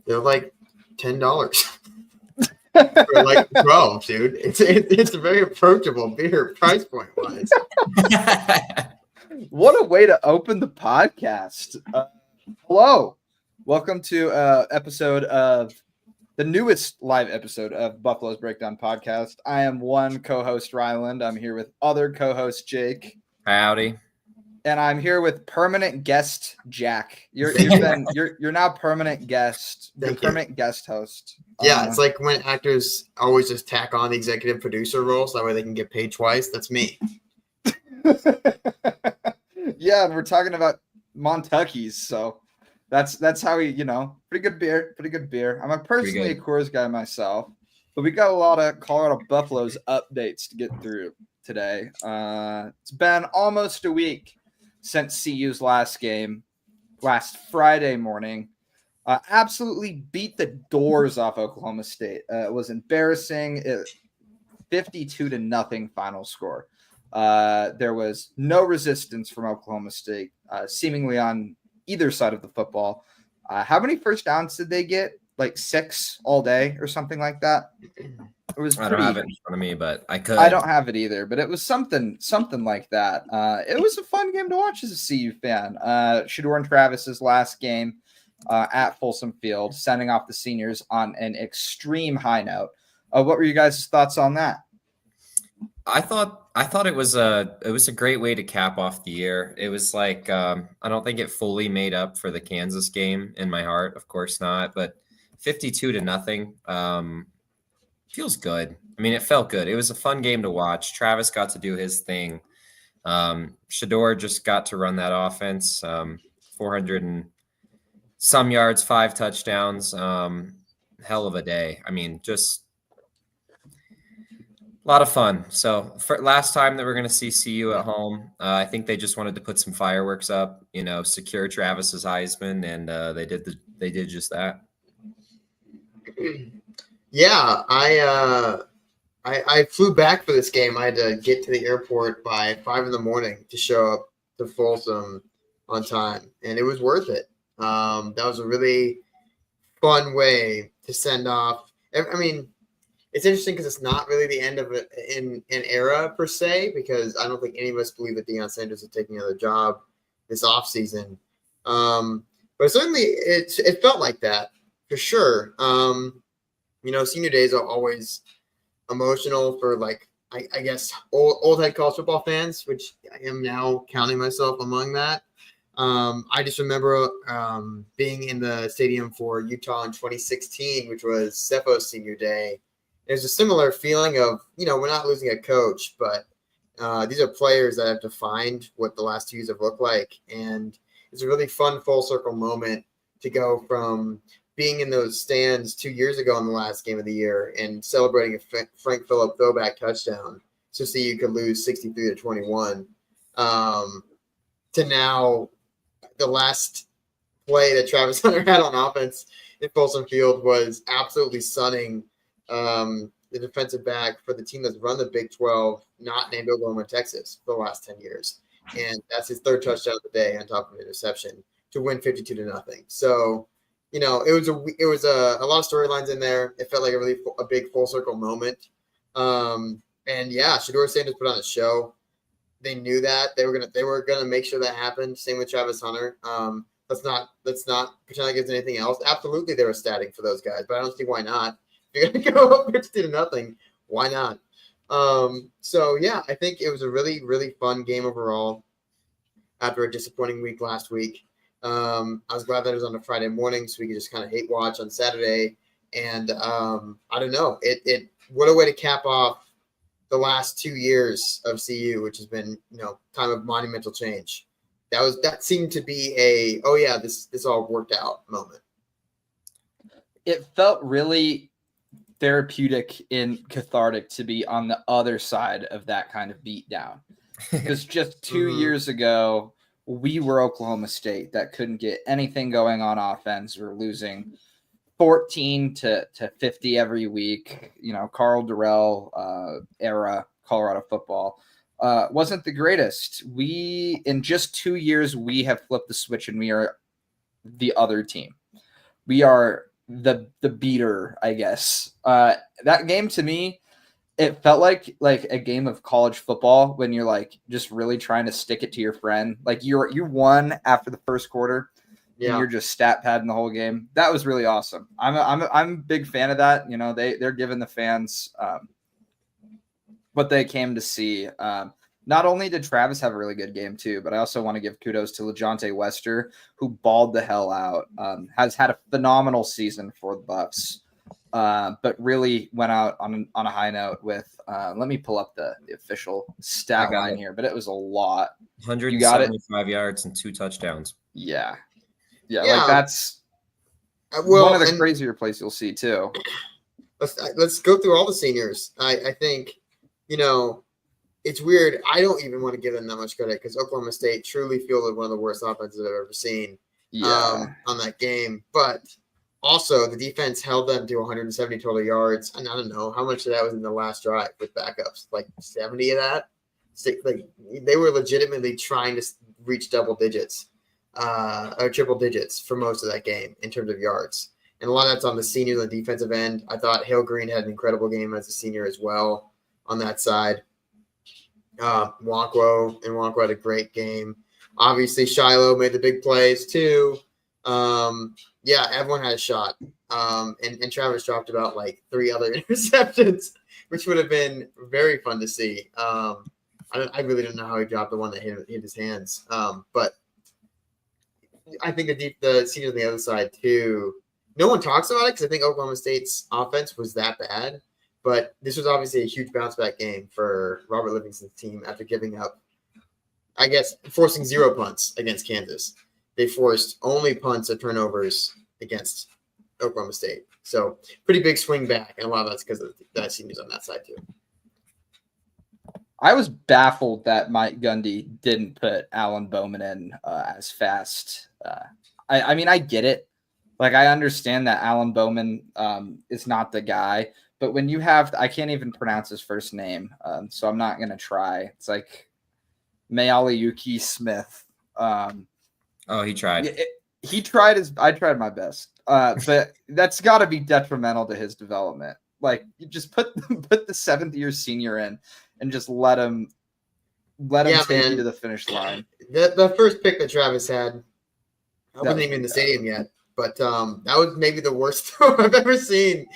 They're like $10 for like 12, dude. It's a very approachable beer price point wise. What a way to open the podcast. Hello. Welcome to episode of the newest live episode of Buffalo's Breakdown Podcast. I am one co-host, Ryland. I'm here with other co-host, Jake. Howdy. And I'm here with permanent guest, Jack. You're now permanent guest. Permanent guest host. Yeah, it's like when actors always just tack on the executive producer role so that way they can get paid twice. That's me. Yeah, and we're talking about Montucky's, so that's how we, pretty good beer. I'm personally a Coors guy myself, but we got a lot of Colorado Buffaloes updates to get through today. It's been almost a week since CU's last game, last Friday morning. Absolutely beat the doors off Oklahoma State. It was embarrassing. 52-0 final score. There was no resistance from Oklahoma State, seemingly on either side of the football. How many first downs did they get? Like 6 all day or something like that? It was I don't have it in front of me, but I could. I don't have it either, but it was something like that. It was a fun game to watch as a CU fan. Shedeur and Travis's last game at Folsom Field, sending off the seniors on an extreme high note. What were you guys' thoughts on that? I thought it was a great way to cap off the year. It was like I don't think it fully made up for the Kansas game in my heart, of course not, but 52-0 feels good. I mean, it felt good. It was a fun game to watch. Travis got to do his thing. Shedeur just got to run that offense. 400 and some yards, 5 touchdowns. Hell of a day. I mean, just a lot of fun. So for last time that we're going to see CU at home, I think they just wanted to put some fireworks up, secure Travis's Heisman, and they did just that. Yeah, I flew back for this game. I had to get to the airport by 5 a.m. to show up to Folsom on time, and it was worth it. That was a really fun way to send off. I mean, it's interesting because it's not really the end of an era per se, because I don't think any of us believe that Deion Sanders is taking another job this offseason. But certainly it felt like that for sure. Senior days are always emotional for, like, I guess old head college football fans, which I am now counting myself among that. I just remember being in the stadium for Utah in 2016, which was Cefo's senior day. There's a similar feeling of, we're not losing a coach, but these are players that have defined what the last 2 years have looked like. And it's a really fun full circle moment to go from being in those stands 2 years ago in the last game of the year and celebrating a Frank Phillip throwback touchdown to see you could lose 63-21 to now the last play that Travis Hunter had on offense in Folsom Field was absolutely stunning. The defensive back for the team that's run the Big 12, not named Oklahoma, Texas, for the last 10 years. And that's his 3rd touchdown of the day on top of an interception to win 52-0. So, it was a lot of storylines in there. It felt like a big full circle moment. And yeah, Shedeur Sanders put on a show. They knew that they were gonna make sure that happened. Same with Travis Hunter. Let's not pretend like it's anything else. Absolutely, they were ecstatic for those guys, but I don't see why not. If you're gonna go up 52-0, why not? So yeah, I think it was a really, really fun game overall. After a disappointing week last week, I was glad that it was on a Friday morning, so we could just kind of hate watch on Saturday. And I don't know, what a way to cap off the last 2 years of CU, which has been, time of monumental change. That seemed to be this all worked out moment. It felt really therapeutic and cathartic to be on the other side of that kind of beatdown. Because just 2 years ago, we were Oklahoma State that couldn't get anything going on offense. We're losing 14 to 50 every week. Carl Durrell era Colorado football wasn't the greatest. In just 2 years, we have flipped the switch and we are the other team. We are the beater, I guess. That game to me, it felt like a game of college football when you're like just really trying to stick it to your friend. Like you won after the first quarter, and you're just stat padding the whole game. That was really awesome. I'm a big fan of that. You know, they're giving the fans what they came to see. Not only did Travis have a really good game too, but I also want to give kudos to LeJontay Wester, who balled the hell out. Has had a phenomenal season for the Buffs. But really went out on a high note with let me pull up the official stat line here, but it was a lot. 175 yards and 2 touchdowns. Yeah, like that's one of the crazier plays you'll see too. Let's go through all the seniors. I think, you know, it's weird. I don't even want to give them that much credit because Oklahoma State truly fielded one of the worst offenses I've ever seen on that game. But also, the defense held them to 170 total yards. And I don't know how much of that was in the last drive with backups, like 70 of that. Like they were legitimately trying to reach double digits or triple digits for most of that game in terms of yards. And a lot of that's on the seniors on the defensive end. I thought Hale Green had an incredible game as a senior as well on that side. Nwankwo had a great game. Obviously, Shiloh made the big plays too. Everyone had a shot. And Travis dropped about like 3 other interceptions, which would have been very fun to see. I really don't know how he dropped the one that hit his hands. But I think the seniors on the other side too. No one talks about it because I think Oklahoma State's offense was that bad. But this was obviously a huge bounce back game for Robert Livingston's team after giving up, I guess, forcing 0 punts against Kansas. They forced only punts or turnovers against Oklahoma State. So pretty big swing back. And a lot of that's because of the seniors on that side too. I was baffled that Mike Gundy didn't put Alan Bowman in as fast. I mean, I get it. Like, I understand that Alan Bowman is not the guy. But when you have – I can't even pronounce his first name, so I'm not going to try. It's like Mayaliyuki Smith. He tried. He tried I tried my best. But that's got to be detrimental to his development. Like, you just put the 7th-year senior in and just let him take you to the finish line. The first pick that Travis had, I wasn't even in the stadium yet, but that was maybe the worst throw I've ever seen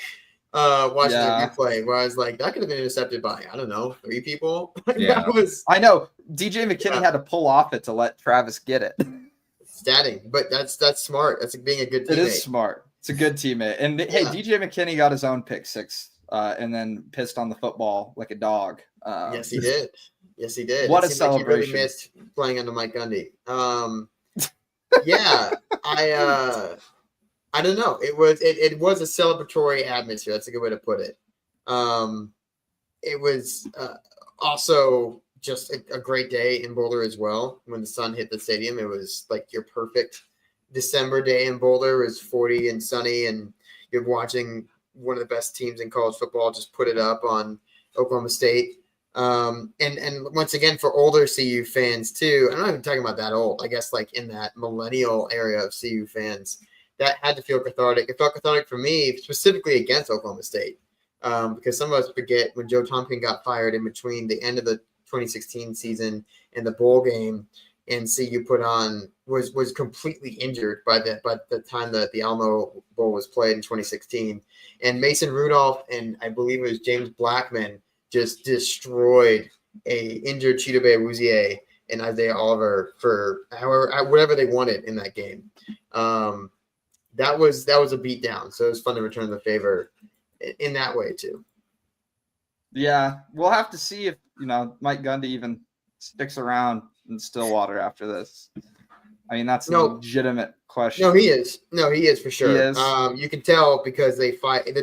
watching the replay, where I was like, that could have been intercepted by, I don't know, 3 people. Yeah. I know. DJ McKinney had to pull off it to let Travis get it. Statting, but that's smart. That's being a good teammate. It is smart. It's a good teammate. And hey, DJ McKinney got his own pick 6 and then pissed on the football like a dog. Yes, he did. What a celebration. Like he really missed playing under Mike Gundy. I don't know. It was a celebratory atmosphere. That's a good way to put it. It was also just a great day in Boulder as well. When the sun hit the stadium, it was like your perfect December day in Boulder. It was 40 and sunny, and you're watching one of the best teams in college football just put it up on Oklahoma State. And once again, for older CU fans too, I'm not even talking about that old, I guess like in that millennial area of CU fans, that had to feel cathartic. It felt cathartic for me, specifically against Oklahoma State, because some of us forget when Joe Thompson got fired in between the end of the 2016 season and the bowl game, and CU was completely injured by the time that the Alamo Bowl was played in 2016, and Mason Rudolph and I believe it was James Blackman just destroyed a injured Chidobe Awuzie and Isaiah Oliver for whatever they wanted in that game. That was a beatdown, so it was fun to return the favor in that way too. Yeah, we'll have to see if Mike Gundy even sticks around in Stillwater after this. I mean, that's a legitimate question. No, he is. He is for sure. He is. You can tell because they're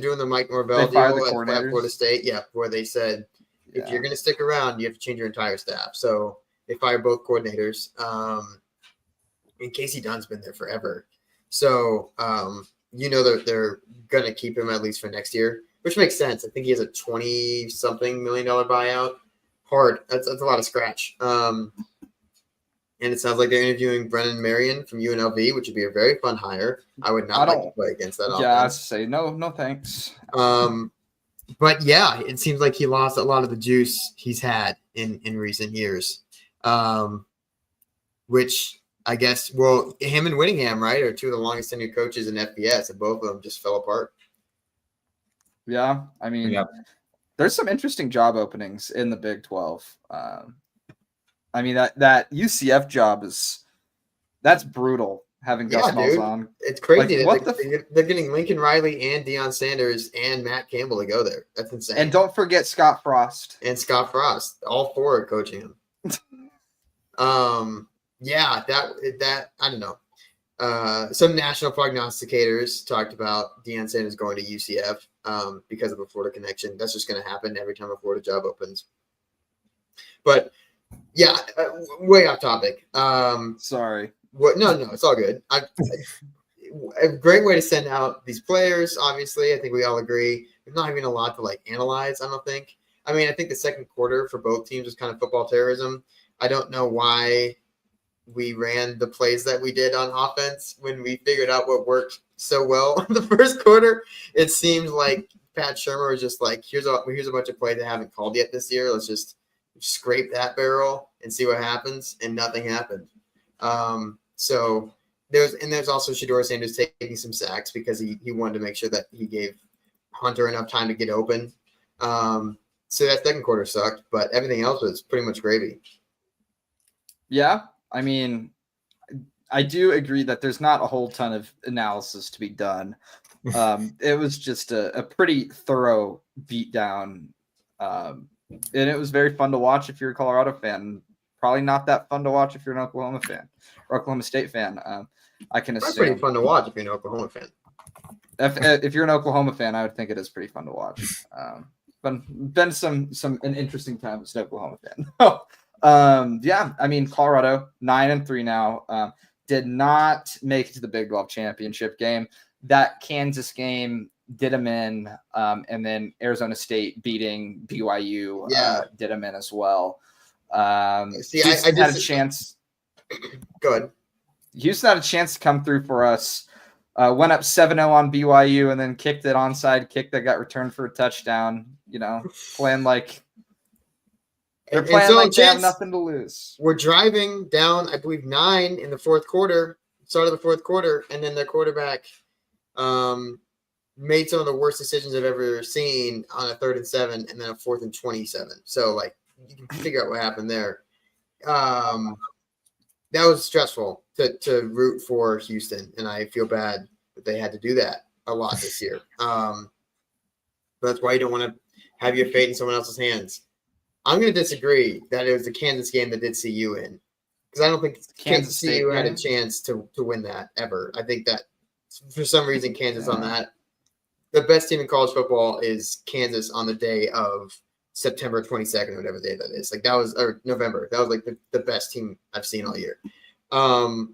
doing the Mike Norvell deal at Florida State. Yeah, where they said if you're going to stick around, you have to change your entire staff. So they fired both coordinators. And Casey Dunn's been there forever. So they're going to keep him at least for next year, which makes sense. I think he has a $20-something million buyout. Hard. That's a lot of scratch. And it sounds like they're interviewing Brennan Marion from UNLV, which would be a very fun hire. I would not like to play against that Yeah, I offense. say no thanks. But yeah, it seems like he lost a lot of the juice he's had in recent years. Which I guess, well, him and Whittingham, right, are two of the longest tenured coaches in FBS, and both of them just fell apart. Yeah, I mean, there's some interesting job openings in the Big 12. I mean, that UCF job that's brutal. Having Gus Malzahn. It's crazy that they're getting Lincoln Riley and Deion Sanders and Matt Campbell to go there. That's insane. And don't forget Scott Frost. And Scott Frost. All four are coaching him. Yeah, that I don't know. Some national prognosticators talked about Deion Sanders going to UCF because of a Florida connection. That's just going to happen every time a Florida job opens. But yeah, way off topic. Sorry. No, it's all good. A great way to send out these players, obviously. I think we all agree. There's not even a lot to analyze, I don't think. I mean, I think the second quarter for both teams was kind of football terrorism. I don't know why we ran the plays that we did on offense when we figured out what worked so well in the first quarter. It seemed like Pat Shurmur was just like, here's a bunch of plays I haven't called yet this year. Let's just scrape that barrel and see what happens. And nothing happened. So there's also Shedeur Sanders taking some sacks because he wanted to make sure that he gave Hunter enough time to get open. So that second quarter sucked, but everything else was pretty much gravy. Yeah, I mean, I do agree that there's not a whole ton of analysis to be done. It was just a pretty thorough beatdown, and it was very fun to watch if you're a Colorado fan. Probably not that fun to watch if you're an Oklahoma fan or Oklahoma State fan. I can assume. It's pretty fun to watch if you're an Oklahoma fan. If you're an Oklahoma fan, I would think it is pretty fun to watch. Been an interesting time as an Oklahoma fan. Yeah, I mean, Colorado 9-3 now. Did not make it to the Big 12 championship game. That Kansas game did them in, and then Arizona State beating BYU did them in as well. Houston had a chance. Good. Houston had a chance to come through for us. Went up 7-0 on BYU and then kicked it onside kick that got returned for a touchdown. Playing like they're playing like they have nothing to lose. We're driving down, I believe, 9 in the fourth quarter, start of the fourth quarter, and then their quarterback made some of the worst decisions I've ever seen on a 3rd and 7 and then a 4th and 27. So, you can figure out what happened there. That was stressful to root for Houston, and I feel bad that they had to do that a lot this year. But that's why you don't want to have your fate in someone else's hands. I'm going to disagree that it was the Kansas game that did CU in, because I don't think Kansas CU had a chance to win that ever. I think that for some reason Kansas on that, the best team in college football is Kansas on the day of September 22nd or whatever day that is. That was or November. That was the best team I've seen all year. I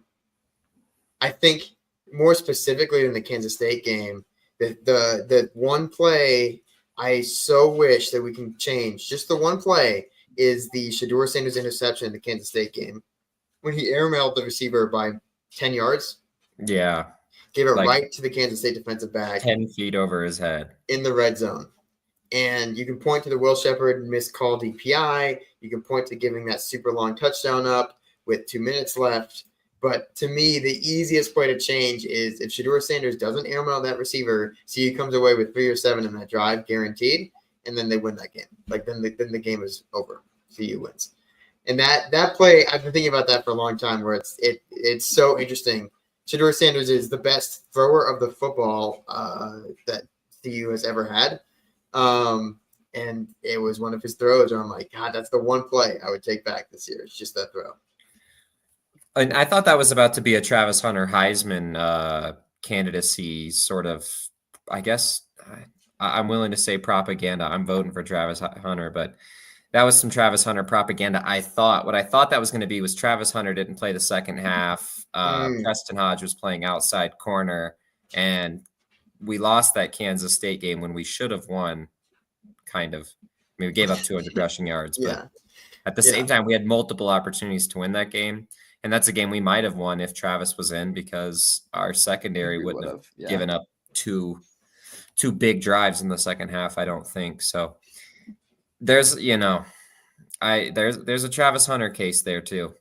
think more specifically than the Kansas State game, the one play I so wish that we can change, just the one play, is the Shedeur Sanders interception in the Kansas State game when he airmailed the receiver by 10 yards. Yeah. Gave it right to the Kansas State defensive back. 10 feet over his head. In the red zone. And you can point to the Will Shepherd missed call DPI. You can point to giving that super long touchdown up with 2 minutes left. But to me, the easiest way to change is if Shedeur Sanders doesn't airmail that receiver, CU comes away with 3 or 7 in that drive, guaranteed, and then they win that game. Then the game is over. CU wins. And that play, I've been thinking about that for a long time, where it's so interesting. Shedeur Sanders is the best thrower of the football that CU has ever had. And it was one of his throws where I'm like, God, that's the one play I would take back this year. It's just that throw. And I thought that was about to be a Travis Hunter Heisman candidacy sort of, I guess I'm willing to say propaganda. I'm voting for Travis Hunter, but that was some Travis Hunter propaganda. What I thought that was going to be was Travis Hunter didn't play the second half. Preston Hodge was playing outside corner, and we lost that Kansas State game when we should have won, kind of. I mean, we gave up 200 rushing yards, but at the same time, we had multiple opportunities to win that game. And that's a game we might have won if Travis was in, because our secondary We wouldn't have would've, yeah. given up two big drives in the second half, I don't think. So there's, there's a Travis Hunter case there too.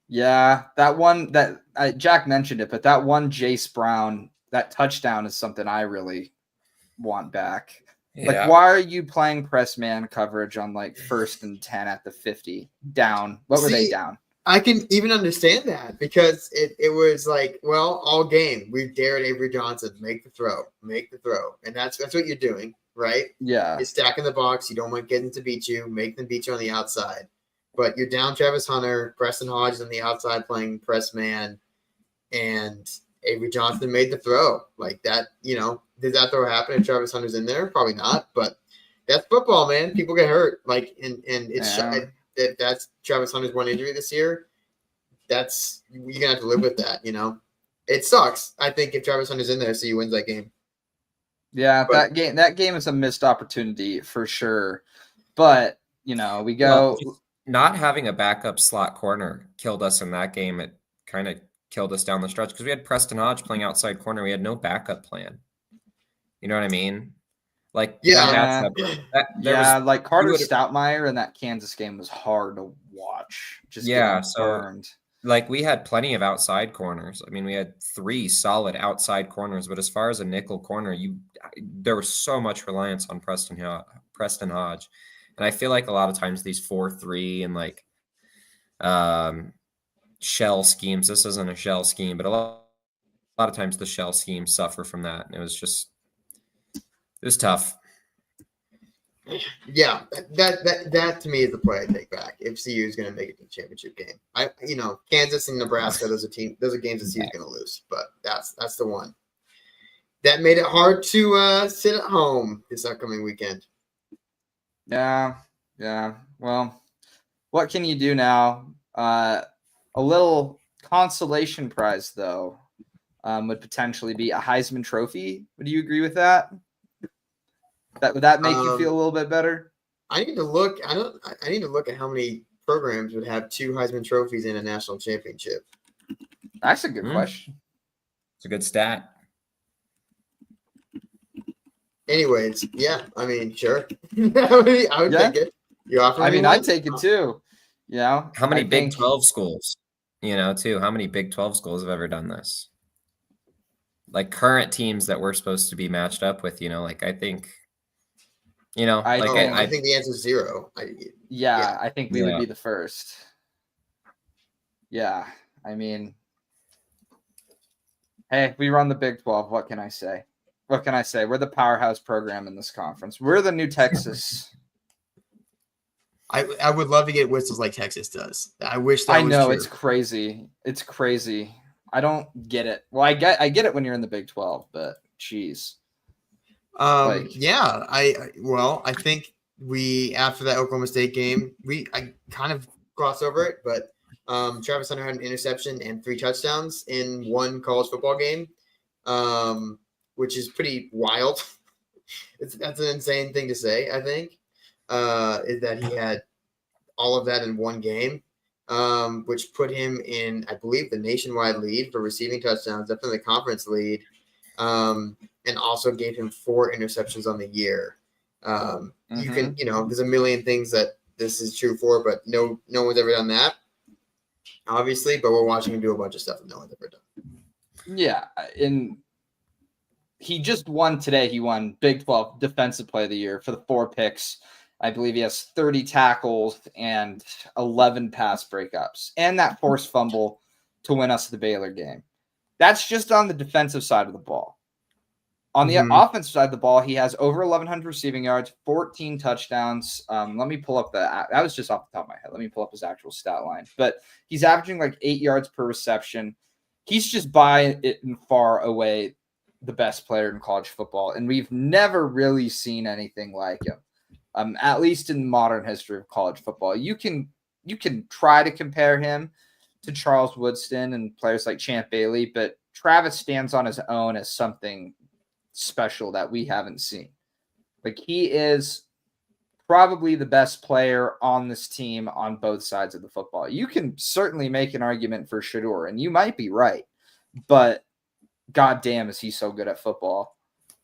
Yeah, that one that Jack mentioned it, but that one Jace Brown, that touchdown is something I really want back. Like, why are you playing press man coverage on like 1st and 10 at the 50 down? What were they down? I can even understand that, because it was like, well, all game we've dared Avery Johnson make the throw, and that's what you're doing, right? Yeah, you're stacking the box. You don't want getting to beat you, make them beat you on the outside, but you're down Travis Hunter, Preston Hodge on the outside playing press man, and Avery Johnson made the throw like that. Did that throw happen if Travis Hunter's in there? Probably not, but that's football, man. People get hurt, like, and it's that's Travis Hunter's one injury this year. That's, you're gonna have to live with that. It sucks. I think if Travis Hunter's in there, so you wins that game. Yeah, but that game is a missed opportunity for sure. But we go. Not having a backup slot corner killed us in that game. It kind of killed us down the stretch, because we had Preston Hodge playing outside corner. We had no backup plan. You know what I mean? Like, like Carter Stoutmeyer in that Kansas game was hard to watch. Just burned. Like, we had plenty of outside corners. I mean, we had 3 solid outside corners, but as far as a nickel corner, there was so much reliance on Preston Hodge. And I feel like a lot of times these 4-3 and like shell schemes, this isn't a shell scheme, but a lot of times the shell schemes suffer from that. And it was tough. Yeah, that to me is the play I take back if CU is going to make it to the championship game. Kansas and Nebraska, those are games that CU is going to lose, but that's the one that made it hard to sit at home this upcoming weekend. Yeah. Well, what can you do now? A little consolation prize, though, would potentially be a Heisman Trophy. Would you agree with that? Would that make you feel a little bit better? I need to look. I need to look at how many programs would have 2 Heisman trophies in a national championship. That's a good question. It's a good stat. Anyways, yeah. I mean, sure. I would take it. You offer me one? I'd take it too. How many Big 12 schools? Too. How many Big 12 schools have ever done this? Like, current teams that we're supposed to be matched up with. I think. I think the answer is 0. I think we would be the first. Yeah, I mean, hey, we run the Big 12. What can I say? We're the powerhouse program in this conference. We're the new Texas. I would love to get whistles like Texas does. I wish that was true. It's crazy. It's crazy. I don't get it. Well, I get it when you're in the Big 12, but geez. I think we, after that Oklahoma State game, I kind of glossed over it, but Travis Hunter had an interception and 3 touchdowns in one college football game, which is pretty wild. That's an insane thing to say, I think, is that he had all of that in one game, which put him in, I believe, the nationwide lead for receiving touchdowns, definitely the conference lead. And also gave him 4 interceptions on the year. You can, there's a million things that this is true for, but no one's ever done that, obviously. But we're watching him do a bunch of stuff that no one's ever done. Yeah, and he just won today. He won Big 12 Defensive Play of the Year for the 4 picks. I believe he has 30 tackles and 11 pass breakups, and that forced fumble to win us the Baylor game. That's just on the defensive side of the ball. On the offensive side of the ball, he has over 1,100 receiving yards, 14 touchdowns. Let me pull up that was just off the top of my head. Let me pull up his actual stat line. But he's averaging like 8 yards per reception. He's just by it and far away the best player in college football, and we've never really seen anything like him. At least in modern history of college football, you can try to compare him to Charles Woodson and players like Champ Bailey, but Travis stands on his own as something special that we haven't seen. Like, he is probably the best player on this team on both sides of the football. You can certainly make an argument for Shedeur, and you might be right, but goddamn, is he so good at football.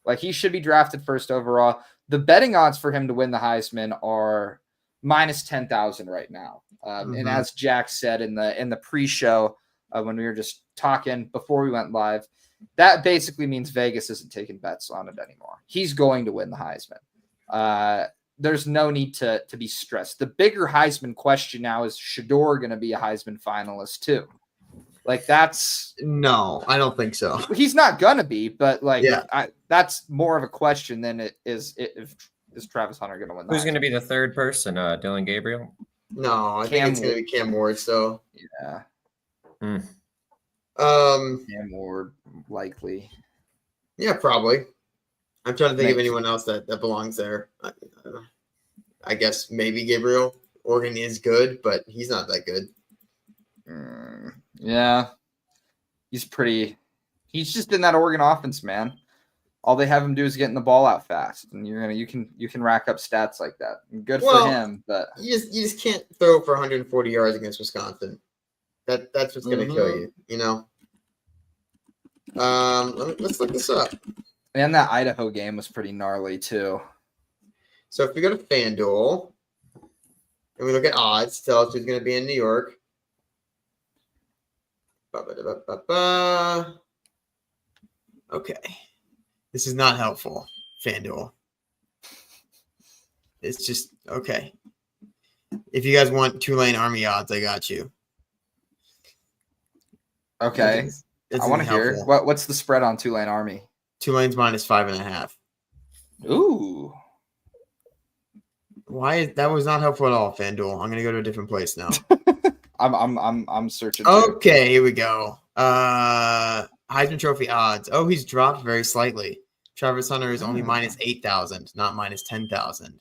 Like, he should be drafted first overall. The betting odds for him to win the Heisman are minus 10,000 right now. And as Jack said in the pre-show, when we were just talking before we went live, that basically means Vegas isn't taking bets on it anymore. He's going to win the Heisman. There's no need to be stressed. The bigger Heisman question now is Shedeur going to be a Heisman finalist too? Like, that's no, I don't think so. He's not gonna be, but like, yeah. That's more of a question than it is. Is Travis Hunter gonna win? Who's going to be the third person? Dylan Gabriel? No, I think it's going to be Cam Ward. So yeah, Cam Ward likely. Yeah, probably. I'm trying to think of anyone else that belongs there. I guess maybe Gabriel. Oregon is good, but he's not that good. Yeah, he's just in that Oregon offense, man. All they have him do is getting the ball out fast, and you can rack up stats like that. Good for him, but you just can't throw for 140 yards against Wisconsin. That's what's going to kill you, you know. Let's look this up. And that Idaho game was pretty gnarly too. So if we go to FanDuel and we look at odds, tell us who's going to be in New York. Okay. This is not helpful, FanDuel. It's just, okay. If you guys want Tulane Army odds, I got you. Okay. I want to hear. What's the spread on Tulane Army? Tulane's minus 5.5. Ooh. That was not helpful at all, FanDuel. I'm gonna go to a different place now. I'm searching. Okay, here we go. Heisman Trophy odds. Oh, he's dropped very slightly. Travis Hunter is only minus 8,000, not minus 10,000.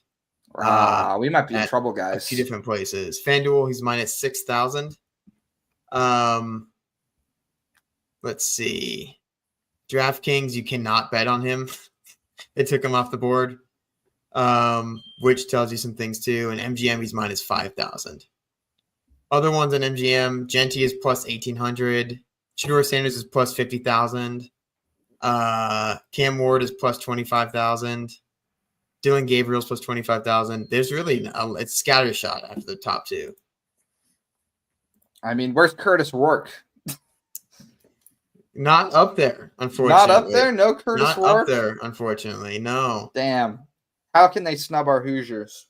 We might be in trouble, guys. A few different places. FanDuel, he's minus 6,000. Let's see. DraftKings, you cannot bet on him. They took him off the board, which tells you some things too. And MGM, he's minus 5,000. Other ones in MGM, Genty is plus 1,800. Shedeur Sanders is plus 50,000. Cam Ward is plus 25,000. Dylan Gabriel's plus 25,000. There's really it's scattershot after the top two. I mean, where's Curtis Rourke? Not up there, unfortunately. Not up there? No Curtis Rourke? Not up there, unfortunately. No. Damn. How can they snub our Hoosiers?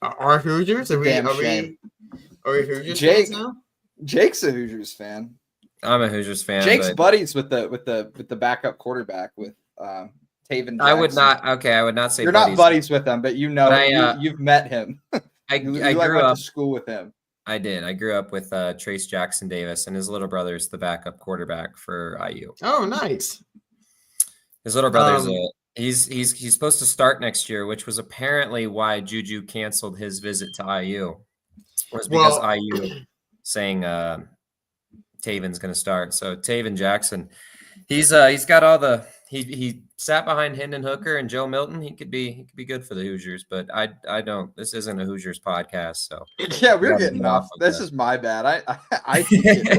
Our Hoosiers? Are we Hoosiers fans now? Jake's a Hoosiers fan. I'm a Hoosiers fan. Jake's buddies with the backup quarterback with Taven Jackson. I would not say you're buddies. not buddies with him, but you've met him. I went to school with him. I did. I grew up with Trace Jackson Davis, and his little brother is the backup quarterback for IU. Oh, nice. His little brother's he's supposed to start next year, which was apparently why Juju canceled his visit to IU. Was because IU saying Taven's going to start. So Taven Jackson, he's got all the he sat behind Hendon Hooker and Joe Milton. He could be good for the Hoosiers, but I don't. This isn't a Hoosiers podcast, so yeah, we're getting off. This is my bad. I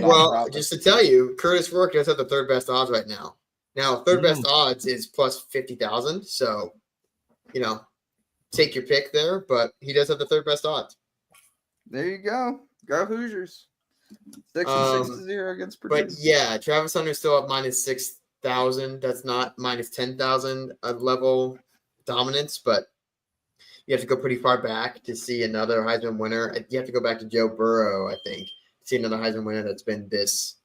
well, just to tell you, Curtis Rourke does have the third best odds right now. Now, third best odds is plus 50,000. So, take your pick there, but he does have the third best odds. There you go. Go Hoosiers. 6-0 against Purdue. But yeah, Travis Hunter's still up minus 6,000. That's not minus 10,000 level dominance, but you have to go pretty far back to see another Heisman winner. You have to go back to Joe Burrow, I think, to see another Heisman winner that's been this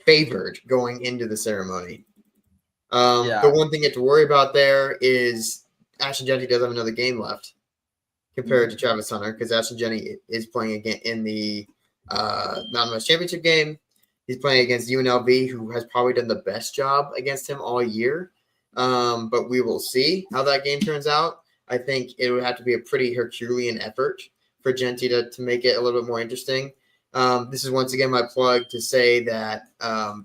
favored going into the ceremony. The one thing you have to worry about there is Ashton Genty does have another game left compared to Travis Hunter, because Ashton Genty is playing again in the Mountain West Championship game. He's playing against UNLV, who has probably done the best job against him all year. But we will see how that game turns out. I think it would have to be a pretty Herculean effort for Genty to make it a little bit more interesting. This is once again my plug to say that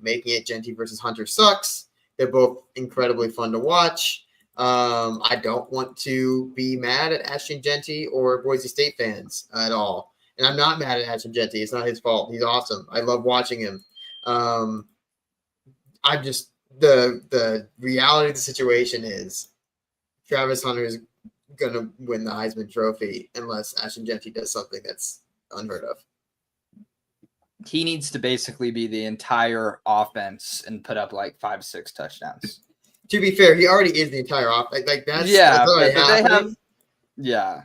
making it Genty versus Hunter sucks. They're both incredibly fun to watch. I don't want to be mad at Ashton Genty or Boise State fans at all. And I'm not mad at Ashton Genty. It's not his fault. He's awesome. I love watching him. I'm just the reality of the situation is Travis Hunter is going to win the Heisman Trophy unless Ashton Genty does something that's unheard of. He needs to basically be the entire offense and put up like 5-6 touchdowns. To be fair, he already is the entire offense. Like that's but they have. Yeah,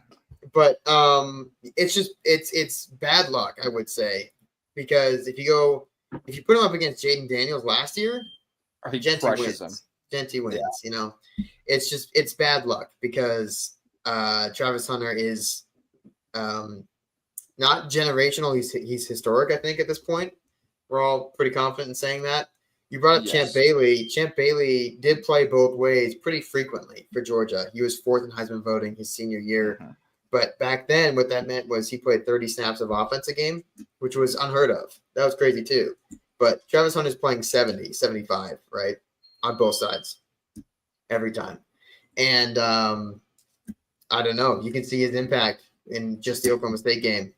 but it's bad luck, I would say, because if you put him up against Jaden Daniels last year, he Genty crushes wins. him. Genty wins. Yeah. It's bad luck because Travis Hunter is not generational. He's historic, I think, at this point. We're all pretty confident in saying that. You brought up Champ Bailey. Champ Bailey did play both ways pretty frequently for Georgia. He was fourth in Heisman voting his senior year. Mm-hmm. But back then, what that meant was he played 30 snaps of offense a game, which was unheard of. That was crazy too. But Travis Hunter's playing 70, 75, right? On both sides every time. And I don't know. You can see his impact in just the Oklahoma State game.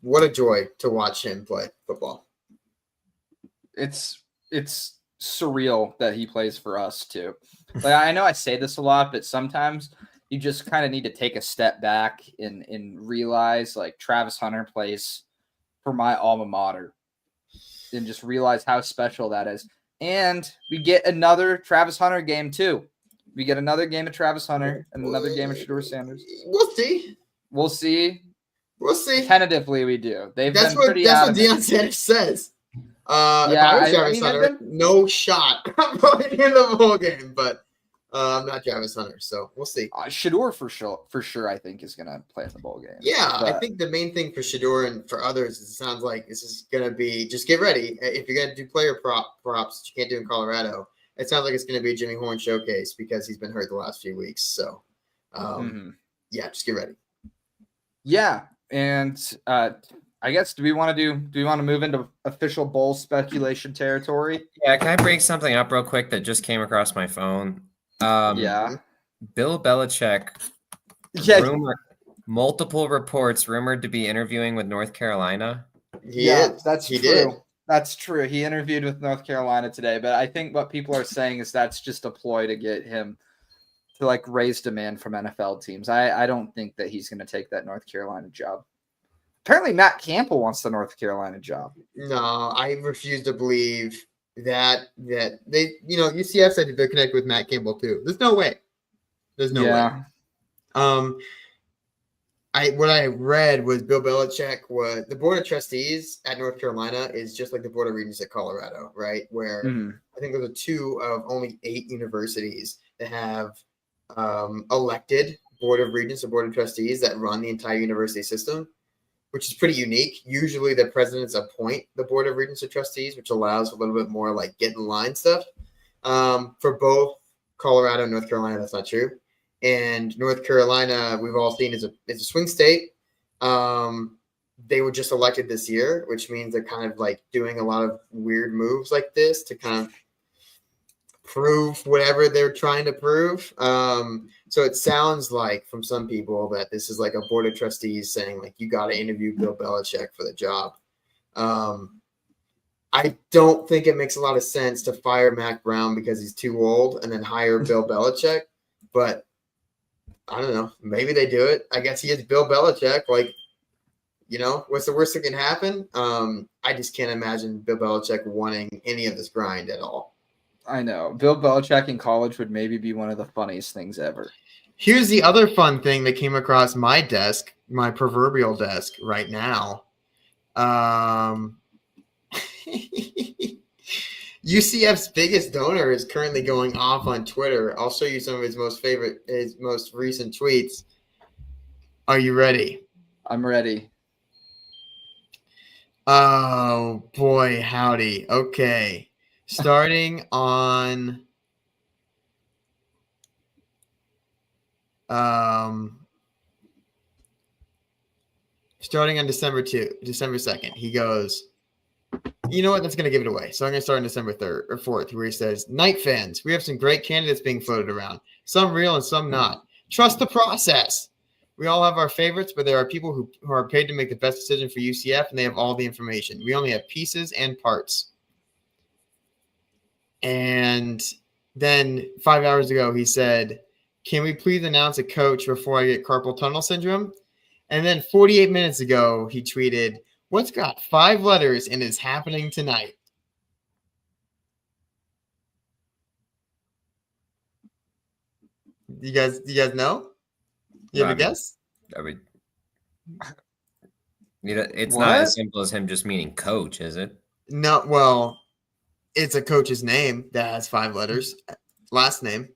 What a joy to watch him play football. It's surreal that he plays for us too. Like, I know I say this a lot, but sometimes you just kind of need to take a step back and realize like Travis Hunter plays for my alma mater and just realize how special that is. And we get another Travis Hunter game too. We get another game of Travis Hunter and another game of Shedeur Sanders. We'll see. We'll see. Tentatively, we do. That's what Deion Sanders says. If I was Travis Hunter, no shot in the bowl game, but I'm not Travis Hunter, so we'll see. Shedeur for sure, I think is going to play in the bowl game. Yeah, I think the main thing for Shedeur and for others, it sounds like this is going to be just get ready. If you're going to do player props, you can't do in Colorado. It sounds like it's going to be a Jimmy Horn showcase because he's been hurt the last few weeks. So, just get ready. Yeah, and I guess do we want to move into official bowl speculation territory? Yeah, can I break something up real quick that just came across my phone? Bill Belichick. Yeah. Multiple reports rumored to be interviewing with North Carolina. That's true. That's true. He interviewed with North Carolina today, but I think what people are saying is that's just a ploy to get him to like raise demand from NFL teams. I don't think that he's going to take that North Carolina job. Apparently Matt Campbell wants the North Carolina job. No, I refuse to believe that they, UCF said they're connected with Matt Campbell too. There's no way. What I read was Bill Belichick was the board of trustees at North Carolina is just like the board of regents at Colorado, right? Where I think those are 2 of only 8 universities that have elected board of regents or board of trustees that run the entire university system, which is pretty unique. Usually the presidents appoint the board of regents or trustees, which allows a little bit more like get in line stuff. For both Colorado and North Carolina, that's not true. And North Carolina, we've all seen, is a swing state. They were just elected this year, which means they're kind of like doing a lot of weird moves like this to kind of prove whatever they're trying to prove. So it sounds like from some people that this is like a board of trustees saying like, you got to interview Bill Belichick for the job. I don't think it makes a lot of sense to fire Mac Brown because he's too old and then hire Bill Belichick, but I don't know. Maybe they do it. I guess he is Bill Belichick. Like, what's the worst that can happen? I just can't imagine Bill Belichick wanting any of this grind at all. I know. Bill Belichick in college would maybe be one of the funniest things ever. Here's the other fun thing that came across my desk, my proverbial desk right now. UCF's biggest donor is currently going off on Twitter. I'll show you some of his most recent tweets. Are you ready? I'm ready. Oh, boy, howdy. Okay. Starting on December 2nd, he goes, You know what? That's going to give it away. So I'm going to start on December 3rd or 4th, where he says, Night fans, we have some great candidates being floated around. Some real and some not. Trust the process. We all have our favorites, but there are people who are paid to make the best decision for UCF, and they have all the information. We only have pieces and parts. And then 5 hours ago, he said, can we please announce a coach before I get carpal tunnel syndrome? And then 48 minutes ago, he tweeted, what's got 5 letters and is happening tonight? You guys know? You have a guess? I mean, it's What? not as simple as him just meaning coach, is it? No, well, it's a coach's name that has 5 letters. Last name.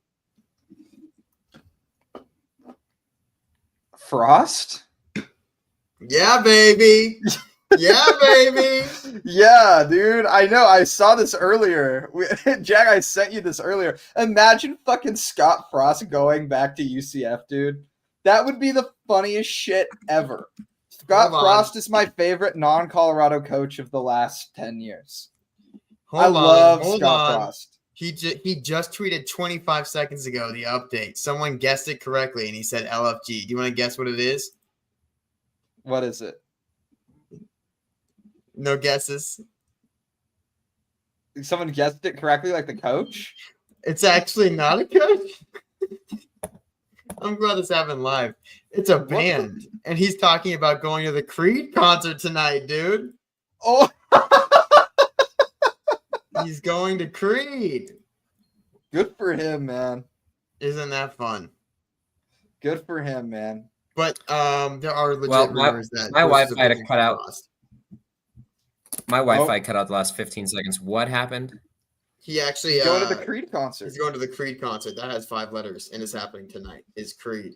Frost? Yeah, baby. Yeah, baby. Yeah, dude. I know. I saw this earlier. Jack, I sent you this earlier. Imagine fucking Scott Frost going back to UCF, dude. That would be the funniest shit ever. Scott Frost is my favorite non-Colorado coach of the last 10 years. I love Scott Frost. He just tweeted 25 seconds ago the update. Someone guessed it correctly, and he said LFG. Do you want to guess what it is? What is it? No guesses. Someone guessed it correctly, like the coach? It's actually not a coach. I'm glad this happened live. It's a band, and he's talking about going to the Creed concert tonight, dude. Oh, he's going to Creed. Good for him, man. Isn't that fun? Good for him, man. But there are legit rumors that my Wi-Fi had to cut out. Lost. My Wi-Fi cut out the last 15 seconds. What happened? He actually going to the Creed concert. He's going to the Creed concert. That has 5 letters and is happening tonight. Is Creed.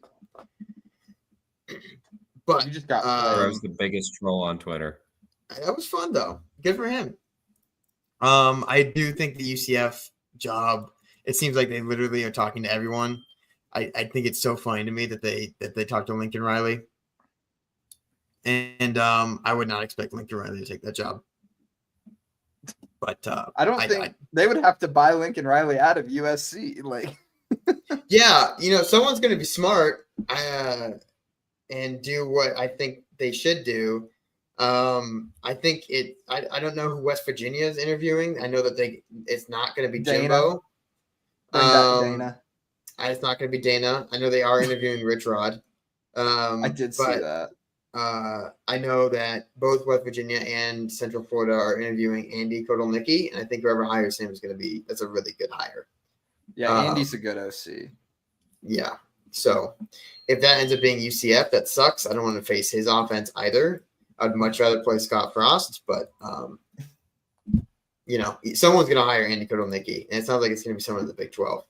But you just got I was the biggest troll on Twitter. That was fun though. Good for him. I do think the UCF job, it seems like they literally are talking to everyone. I think it's so funny to me that they talk to Lincoln Riley. And I would not expect Lincoln Riley to take that job. But I don't think they would have to buy Lincoln Riley out of USC. Like, yeah, someone's going to be smart and do what I think they should do. I think I don't know who West Virginia is interviewing. I know that it's not going to be Jimbo. Dana. It's not going to be Dana. I know they are interviewing Rich Rod. I did see that. I know that both West Virginia and Central Florida are interviewing Andy Kotelnicki, and I think whoever hires him that's a really good hire. Yeah, Andy's a good OC. Yeah. So if that ends up being UCF, that sucks. I don't want to face his offense either. I'd much rather play Scott Frost, but someone's going to hire Andy Kotelnicki, and it sounds like it's going to be someone in the Big 12.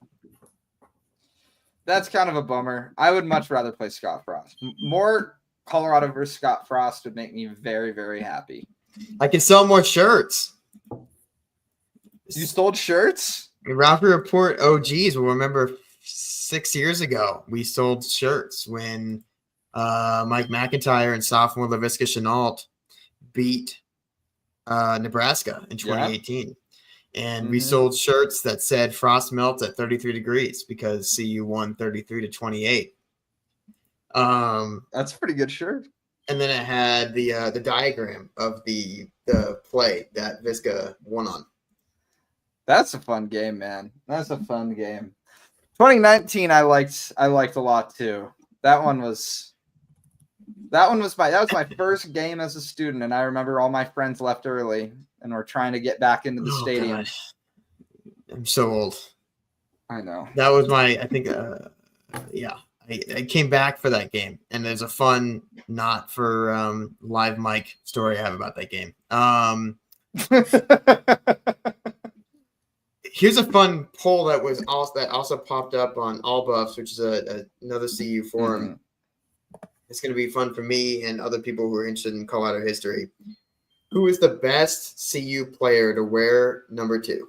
That's kind of a bummer. I would much rather play Scott Frost. More Colorado versus Scott Frost would make me very, very happy. I can sell more shirts. You stole shirts? Ralphie Report OGs will remember 6 years ago we sold shirts when Mike McIntyre and sophomore LaVisca Chenault beat Nebraska in 2018. And we sold shirts that said Frost melts at 33 degrees because CU won 33-28. That's a pretty good shirt. And then it had the diagram of the play that Visca won on. That's a fun game, man. That's a fun game. 2019 I liked a lot too. That was my first game as a student, and I remember all my friends left early and were trying to get back into the stadium. Gosh. I'm so old. I know. That was I came back for that game, and there's a fun not for live mic story I have about that game. Here's a fun poll that also popped up on All Buffs, which is another CU forum. Mm-hmm. It's going to be fun for me and other people who are interested in Colorado history. Who is the best CU player to wear number 2?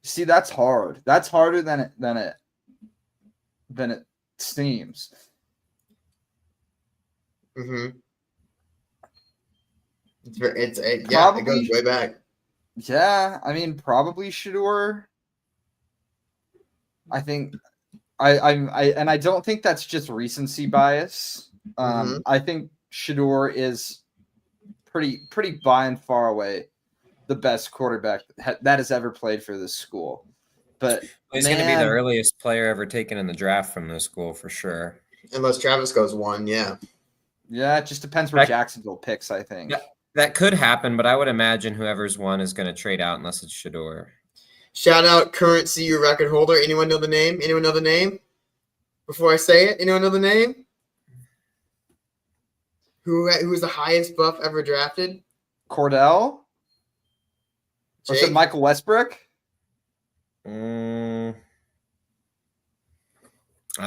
See, that's hard. That's harder than it seems. It Probably, goes way back. yeah. I mean, probably Shador. I think I don't think that's just recency bias. Mhm. I think Shador is pretty by and far away the best quarterback that has ever played for this school. But He's going to be the earliest player ever taken in the draft from this school for sure. Unless Travis goes 1, yeah. Yeah, it just depends where Jacksonville picks, I think. That could happen, but I would imagine whoever's 1 is going to trade out unless it's Shador. Shout out current CU record holder. Anyone know the name? Anyone know the name? Before I say it, anyone know the name? Who was the highest buff ever drafted? Cordell? Or is it Michael Westbrook? I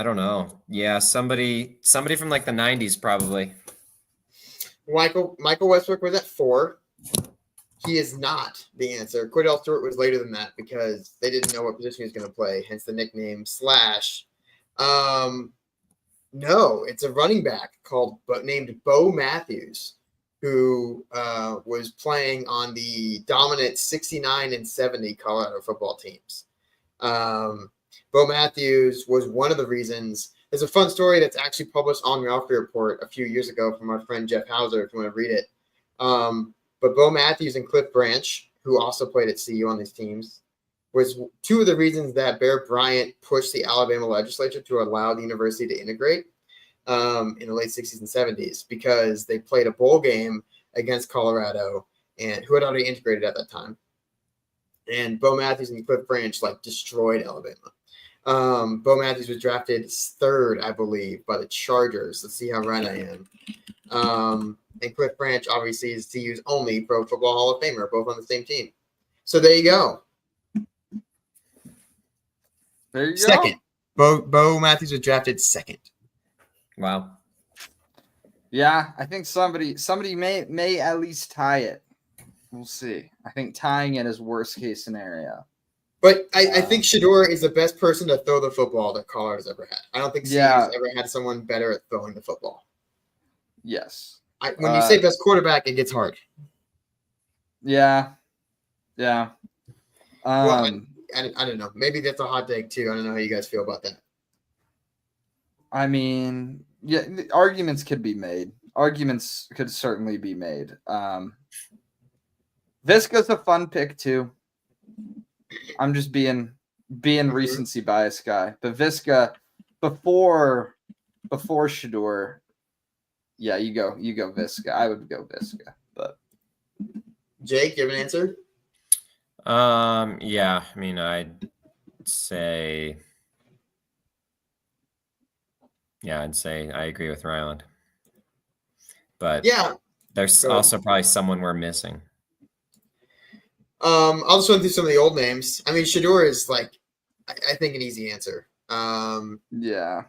don't know. Yeah, somebody from like the 90s probably. Michael Westbrook was at 4. He is not the answer. Cordell Stewart was later than that because they didn't know what position he was going to play, hence the nickname Slash. No, it's a running back named Bo Matthews, who was playing on the dominant 69 and 70 Colorado football teams. Bo Matthews was one of the reasons. There's a fun story that's actually published on Ralphie Report a few years ago from our friend Jeff Hauser, if you want to read it. But Bo Matthews and Cliff Branch, who also played at CU on these teams, was 2 of the reasons that Bear Bryant pushed the Alabama legislature to allow the university to integrate in the late 60s and 70s, because they played a bowl game against Colorado, and who had already integrated at that time. And Bo Matthews and Cliff Branch destroyed Alabama. Bo Matthews was drafted 3rd, I believe, by the Chargers. Let's see how right I am. And Cliff Branch obviously is CU's only Pro Football Hall of Famer, both on the same team. So there you go. There you go. Bo Matthews was drafted 2nd. Wow. Yeah, I think somebody may at least tie it. We'll see. I think tying it is worst case scenario. But I think Shador is the best person to throw the football that Colorado's ever had. I don't think CU's ever had someone better at throwing the football. Yes. When you say best quarterback, it gets hard. Yeah. Yeah. Well, I don't know. Maybe that's a hot take too. I don't know how you guys feel about that. I mean, yeah, arguments could be made. Arguments could certainly be made. Visca's a fun pick too. I'm just being recency bias guy. But Visca before Shador, yeah, you go Visca. I would go Visca. But Jake, you have an answer? Yeah, I mean, I'd say I agree with Ryland. But yeah, there's also probably someone we're missing. I'll just run through some of the old names. I mean, Shador is I think an easy answer. Yeah.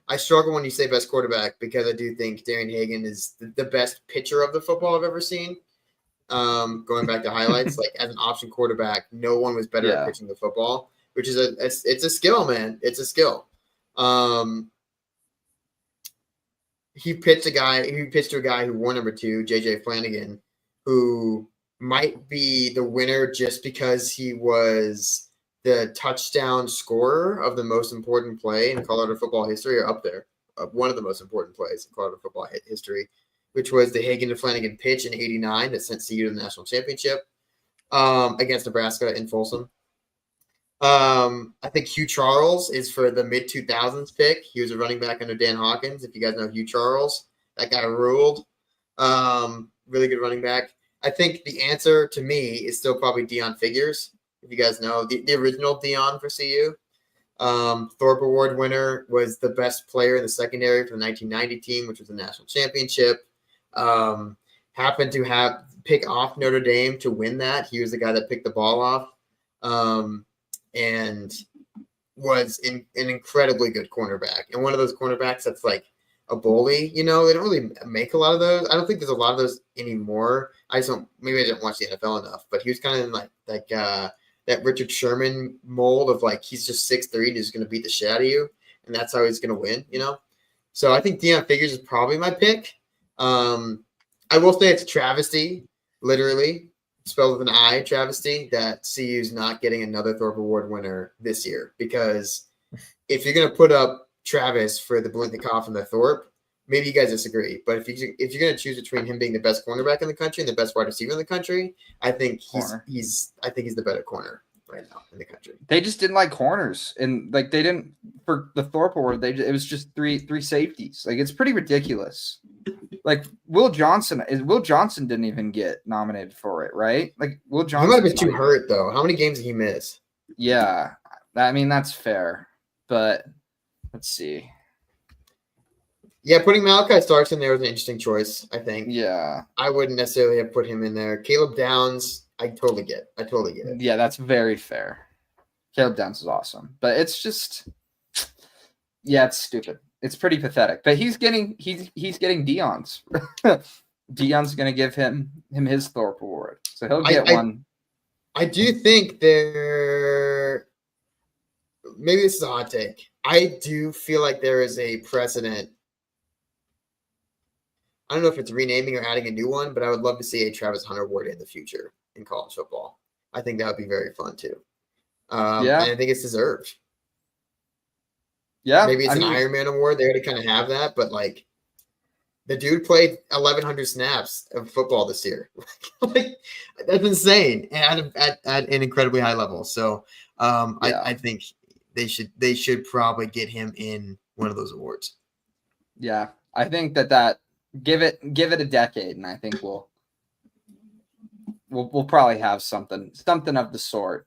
I struggle when you say best quarterback because I do think Darian Hagan is the best pitcher of the football I've ever seen. Going back to highlights, as an option quarterback, no one was better at pitching the football, which is it's a skill, man. It's a skill. He pitched to a guy who wore number 2, JJ Flanagan, who might be the winner just because he was the touchdown scorer of the most important play in Colorado football history, or up there, one of the most important plays in Colorado football history, which was the Hagan to Flanagan pitch in '89 that sent CU to the national championship against Nebraska in Folsom. I think Hugh Charles is for the mid-2000s pick. He was a running back under Dan Hawkins. If you guys know Hugh Charles, that guy ruled. Really good running back. I think the answer to me is still probably Deion Figures. If you guys know the original Deion for CU. Thorpe Award winner, was the best player in the secondary for the 1990 team, which was the national championship. Happened to pick off Notre Dame to win that. He was the guy that picked the ball off. And was an incredibly good cornerback. And one of those cornerbacks that's a bully, they don't really make a lot of those. I don't think there's a lot of those anymore. Maybe I didn't watch the NFL enough, but he was kind of in that Richard Sherman mold of he's just 6'3" and he's going to beat the shit out of you. And that's how he's going to win, So I think Deion Figures is probably my pick. I will say it's a travesty, literally spelled with an I, travesty, that CU's not getting another Thorpe Award winner this year. Because if you're going to put up Travis for the Blintnikoff and the Thorpe, maybe you guys disagree. But if you're going to choose between him being the best cornerback in the country and the best wide receiver in the country, I think he's the better corner right now in the country. They just didn't like corners, and like they didn't for the Thorpe Award. It was just three safeties. Like it's pretty ridiculous. Like Will Johnson didn't even get nominated for it, right? Like Will Johnson He might have been too hurt though. How many games did he miss? Yeah, I mean that's fair, but let's see. Yeah, putting Malachi Starks in there was an interesting choice, I think. Yeah. I wouldn't necessarily have put him in there. Caleb Downs, I totally get it. Yeah, that's very fair. Caleb Downs is awesome. But it's just it's stupid. It's pretty pathetic. But he's getting Dion's. Dion's gonna give him his Thorpe Award. So he'll get one. I do think maybe this is a hot take. I do feel like there is a precedent. I don't know if it's renaming or adding a new one, but I would love to see a Travis Hunter Award in the future in college football. I think that would be very fun too. And I think it's deserved. Yeah. Maybe it's an Ironman Award. They already kind of have that, but like the dude played 1,100 snaps of football this year. Like that's insane and at an incredibly high level. So I think they should probably get him in one of those awards. Yeah, I think that give it a decade, and I think we'll probably have something of the sort.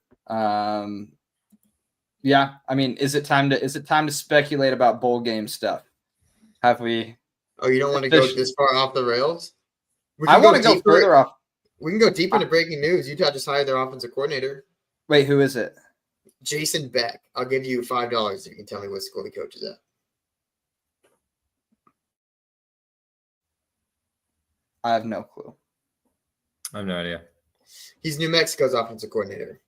Yeah, I mean, is it time to speculate about bowl game stuff? Have we? Oh, you don't want to go this far off the rails? I want to go further off. We can go deep into breaking news. Utah just hired their offensive coordinator. Wait, who is it? Jason Beck. I'll give you $5 if you can tell me what school he coaches at. I have no clue. I have no idea. He's New Mexico's offensive coordinator.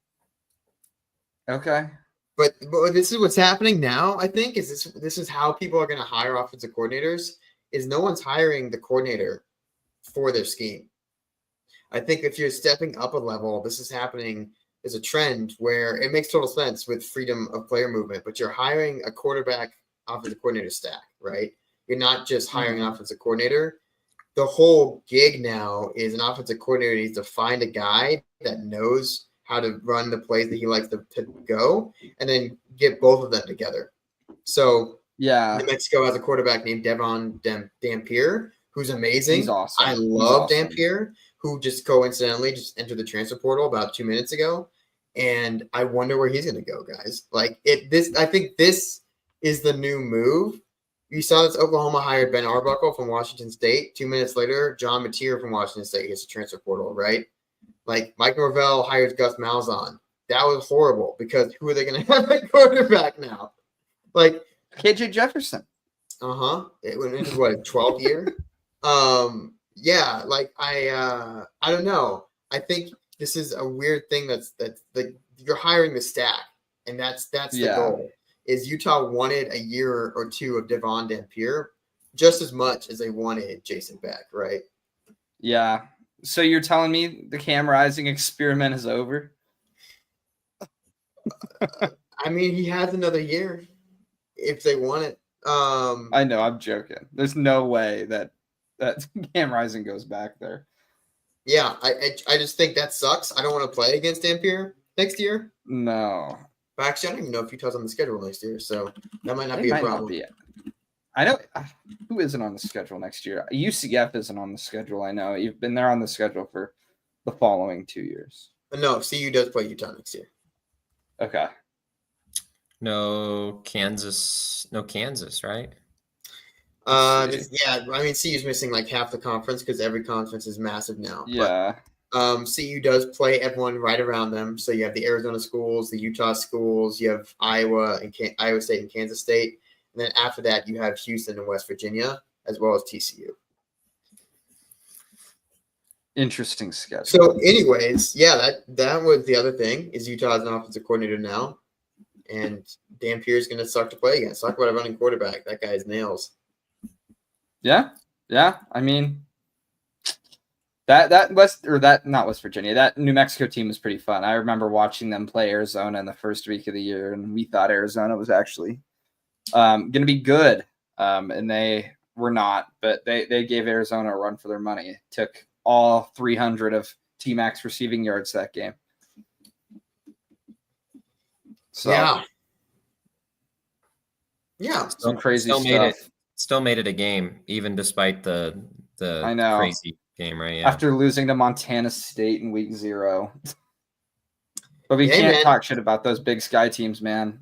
Okay. But this is what's happening now, I think, is this is how people are going to hire offensive coordinators, is no one's hiring the coordinator for their scheme. I think if you're stepping up a level, this is happening as a trend where it makes total sense with freedom of player movement, but you're hiring a quarterback offensive coordinator stack, right? You're not just hiring an offensive coordinator. The whole gig now is an offensive coordinator needs to find a guy that knows how to run the plays that he likes to go, and then get both of them together. So yeah, New Mexico has a quarterback named Devon Dampier, who's amazing. He's awesome. I love Dampier, who just coincidentally just entered the transfer portal about 2 minutes ago. And I wonder where he's going to go, guys. Like I think this is the new move. You saw this. Oklahoma hired Ben Arbuckle from Washington State. 2 minutes later, John Mateer from Washington State gets a transfer portal, right? Like Mike Norvell hires Gus Malzahn. That was horrible because who are they going to have at quarterback now? Like KJ Jefferson. It went into what, 12th year? Yeah. Like I don't know. I think this is a weird thing that's like you're hiring the stack, and that's the goal. Is Utah wanted a year or two of Devon Dampier just as much as they wanted Jason Beck, right? Yeah. So you're telling me the Cam Rising experiment is over? I mean, he has another year if they want it. I know, I'm joking. There's no way that Cam Rising goes back there. Yeah, I just think that sucks. I don't want to play against Dampier next year. No. But actually, I don't even know if Utah's on the schedule next year, so that might not be a problem. I know who isn't on the schedule next year. UCF isn't on the schedule. I know you've been there on the schedule for the following 2 years. No, CU does play Utah next year. Okay. No Kansas, right? Yeah, I mean, CU's missing like half the conference because every conference is massive now. Yeah. But, CU does play everyone right around them. So you have the Arizona schools, the Utah schools, you have Iowa State and Kansas State. And then after that, you have Houston and West Virginia, as well as TCU. Interesting schedule. So anyways, yeah, that was the other thing is Utah has an offensive coordinator now. And Dampier is going to suck to play against. Talk about a running quarterback. That guy's nails. Yeah. Yeah. I mean, Not West Virginia. That New Mexico team was pretty fun. I remember watching them play Arizona in the first week of the year, and we thought Arizona was actually going to be good, and they were not. But they gave Arizona a run for their money. It took all 300 of T-Mac's receiving yards that game. So, yeah, some crazy stuff. Still made it a game, even despite the crazy game, right? Yeah. After losing to Montana State in week 0. But we can't talk shit about those Big Sky teams, man.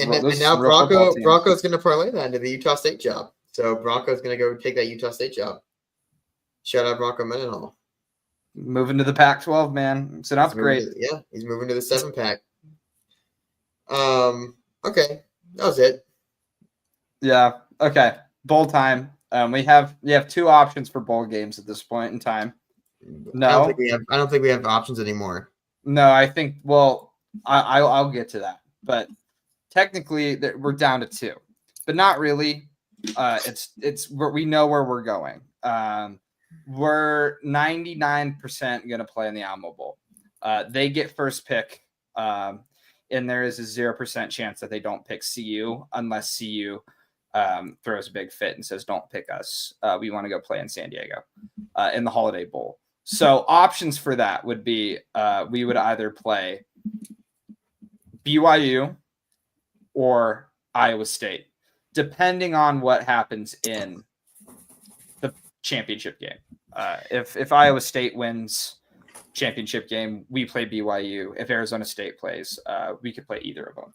And now Bronco's going to parlay that into the Utah State job. So Bronco's going to go take that Utah State job. Shout out Bronco Mendenhall. Moving to the Pac-12, man. It's an upgrade. He's moving to the 7-pack. Okay, that was it. Yeah. Okay. Bowl time. We have 2 options for bowl games at this point in time. No, I don't think we have options anymore. No, I think. Well, I'll get to that, but technically we're down to 2, but not really. It's we know where we're going. We're 99% going to play in the Alamo Bowl. They get first pick, and there is a 0% chance that they don't pick CU unless CU throws a big fit and says, "Don't pick us. We want to go play in San Diego in the Holiday Bowl." So options for that would be we would either play BYU or Iowa State, depending on what happens in the championship game. If Iowa State wins championship game, we play BYU. If Arizona State plays, we could play either of them.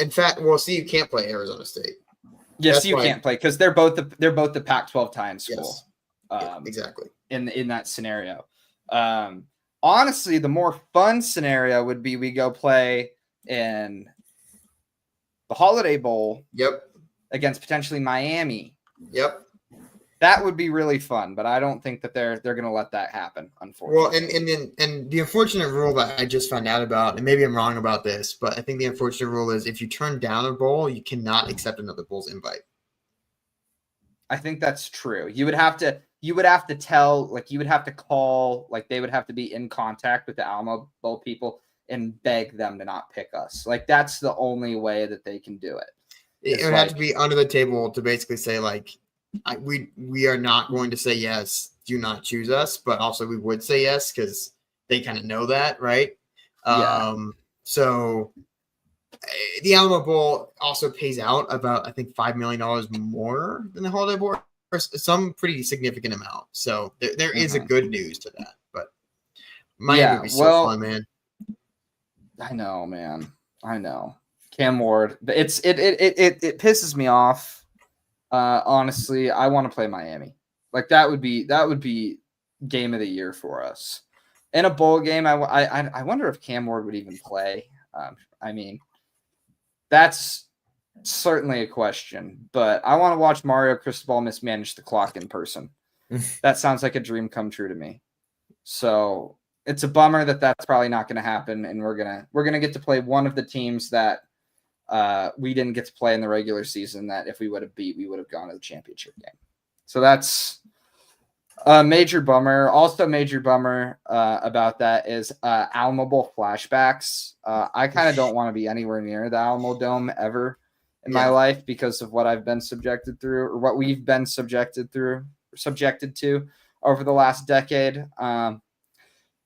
In fact, CU can't play Arizona State. Yes, CU can't play because they're both the Pac-12 tie-in school. Yes. Exactly. In that scenario, honestly, the more fun scenario would be we go play in the Holiday Bowl. Yep. Against potentially Miami. Yep. That would be really fun, but I don't think that they're going to let that happen, unfortunately. Well, and the unfortunate rule that I just found out about, and maybe I'm wrong about this, but I think the unfortunate rule is if you turn down a bowl, you cannot accept another bowl's invite. I think that's true. You would have to tell, like you would have to call, like they would have to be in contact with the Alamo Bowl people and beg them to not pick us. Like that's the only way that they can do it. It would have to be under the table to basically say like, we are not going to say yes, do not choose us, but also we would say yes because they kind of know that, right? Yeah. So the Alamo Bowl also pays out about, I think, $5 million more than the Holiday Bowl, or some pretty significant amount. So there is a good news to that, but Miami would be so fun, man. I know, man. I know. Cam Ward, but it pisses me off. Honestly, I want to play Miami. Like that would be game of the year for us. In a bowl game, I wonder if Cam Ward would even play. I mean, that's certainly a question, but I want to watch Mario Cristobal mismanage the clock in person. That sounds like a dream come true to me. So it's a bummer that that's probably not going to happen, and we're gonna get to play one of the teams that we didn't get to play in the regular season that if we would have beat, we would have gone to the championship game. So that's a major bummer. Also major bummer about that is Alamo Bowl flashbacks. I kind of don't want to be anywhere near the Alamo Dome ever in my life because of what I've been subjected through or what we've been subjected to over the last decade.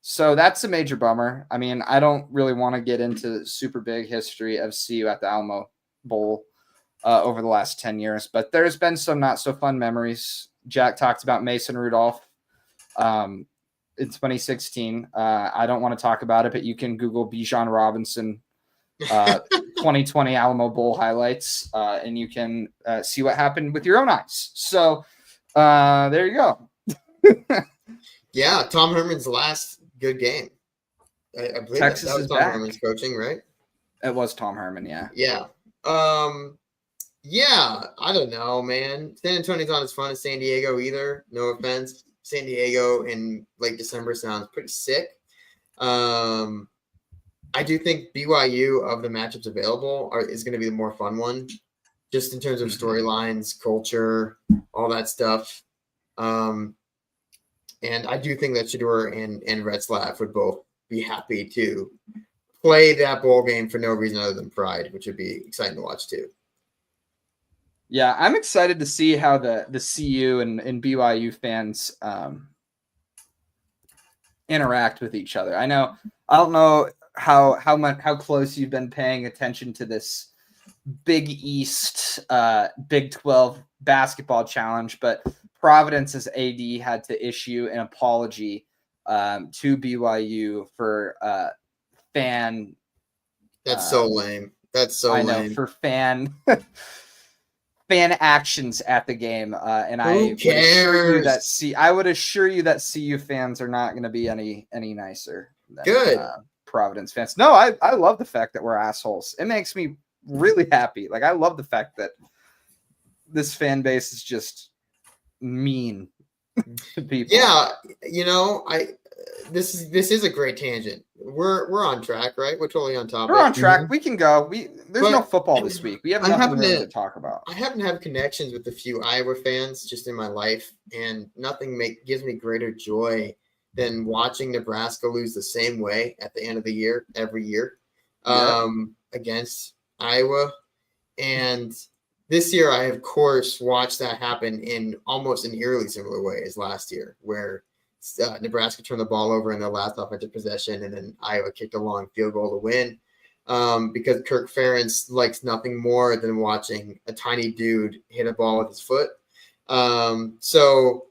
So that's a major bummer. I mean, I don't really want to get into super big history of CU at the Alamo Bowl over the last 10 years, but there's been some not so fun memories. Jack talked about Mason Rudolph in 2016. I don't want to talk about it, but you can Google Bijan Robinson 2020 Alamo Bowl highlights, and you can see what happened with your own eyes. So there you go. Yeah, Tom Herman's last good game. I believe Texas that was is Tom back. Herman's coaching, right? It was Tom Herman, yeah. Yeah. Yeah, I don't know, man. San Antonio's not as fun as San Diego either. No offense. San Diego in late December sounds pretty sick. I do think BYU of the matchups available is going to be the more fun one, just in terms of storylines, culture, all that stuff. And I do think that Shedeur and Retzlaff would both be happy to play that bowl game for no reason other than pride, which would be exciting to watch too. Yeah, I'm excited to see how the CU and BYU fans interact with each other. I don't know how close you've been paying attention to this Big East Big 12 basketball challenge, but Providence's AD had to issue an apology to BYU for fan. That's so lame. That's so lame. I know, for fan actions at the game, and Who cares? I would assure you that CU fans are not going to be any nicer than Good. Providence fans. No, I love the fact that we're assholes. It makes me really happy. Like, I love the fact that this fan base is just mean to people. Yeah, this is a great tangent. We're on track, right? We're totally on top. We're on track. We can go. There's no football this week. We have nothing really to talk about. I happen to have connections with a few Iowa fans just in my life, and nothing gives me greater joy than watching Nebraska lose the same way at the end of the year every year against Iowa. And this year, I, of course, watched that happen in almost an eerily similar way as last year, where Nebraska turned the ball over in their last offensive possession, and then Iowa kicked a long field goal to win because Kirk Ferentz likes nothing more than watching a tiny dude hit a ball with his foot. So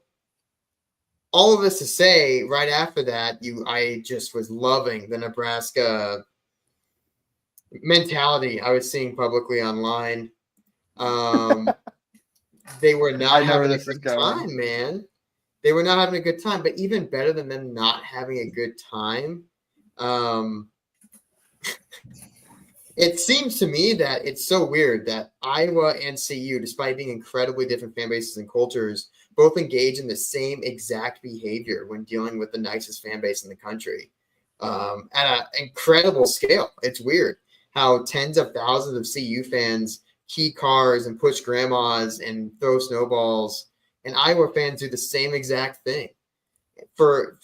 all of this to say, right after that, I just was loving the Nebraska mentality I was seeing publicly online. They were not having a good time, man. They were not having a good time, but even better than them not having a good time, it seems to me that it's so weird that Iowa and CU, despite being incredibly different fan bases and cultures, both engage in the same exact behavior when dealing with the nicest fan base in the country at an incredible scale. It's weird how tens of thousands of CU fans key cars and push grandmas and throw snowballs, and Iowa fans do the same exact thing for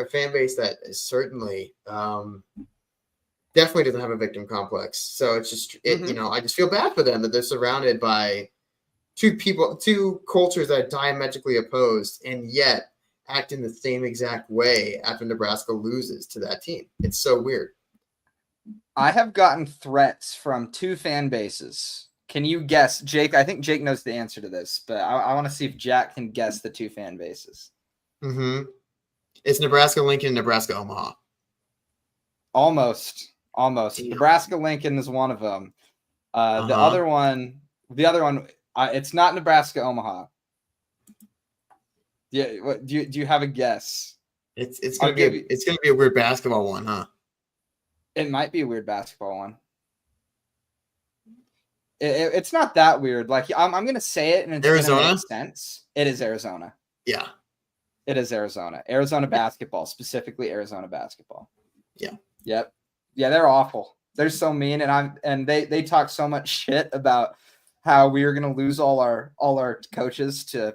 a fan base that is certainly definitely doesn't have a victim complex. So it's just, I just feel bad for them that they're surrounded by two cultures that are diametrically opposed and yet act in the same exact way after Nebraska loses to that team. It's so weird. I have gotten threats from two fan bases. Can you guess, Jake? I think Jake knows the answer to this, but I want to see if Jack can guess the two fan bases. Mm-hmm. It's Nebraska Lincoln, Nebraska Omaha. Almost. Damn. Nebraska Lincoln is one of them. The other one, it's not Nebraska Omaha. Yeah. What do you have a guess? It's gonna be a weird basketball one, huh? It might be a weird basketball one. It's not that weird. Like, I'm going to say it, and it's going to make sense. It is Arizona. Yeah. It is Arizona. Arizona basketball, specifically Arizona basketball. Yeah. Yep. Yeah, they're awful. They're so mean, and they talk so much shit about how we are going to lose all our coaches to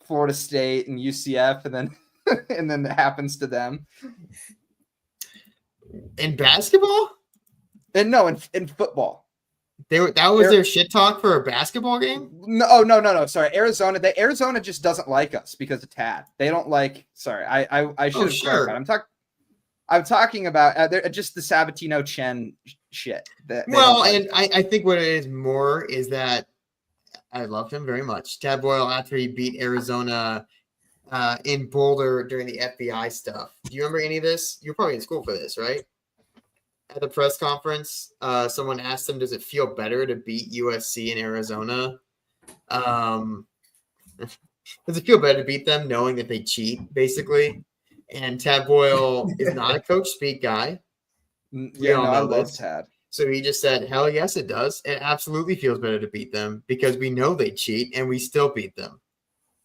Florida State and UCF, and then it happens to them. In basketball? And no, in football. That was their shit talk for a basketball game? No. Sorry, Arizona. Arizona just doesn't like us because of Tad. They don't like. Sorry, I should have clarified. I'm talking about just the Sabatino Chen shit. I think what it is more is that I loved him very much. Tad Boyle, after he beat Arizona in Boulder during the FBI stuff. Do you remember any of this? You were probably in school for this, right? At the press conference, someone asked him, does it feel better to beat USC in Arizona? Does it feel better to beat them knowing that they cheat, basically? And Tad Boyle is not a coach speak guy. I love Tad. So he just said, hell yes, it does. It absolutely feels better to beat them because we know they cheat and we still beat them.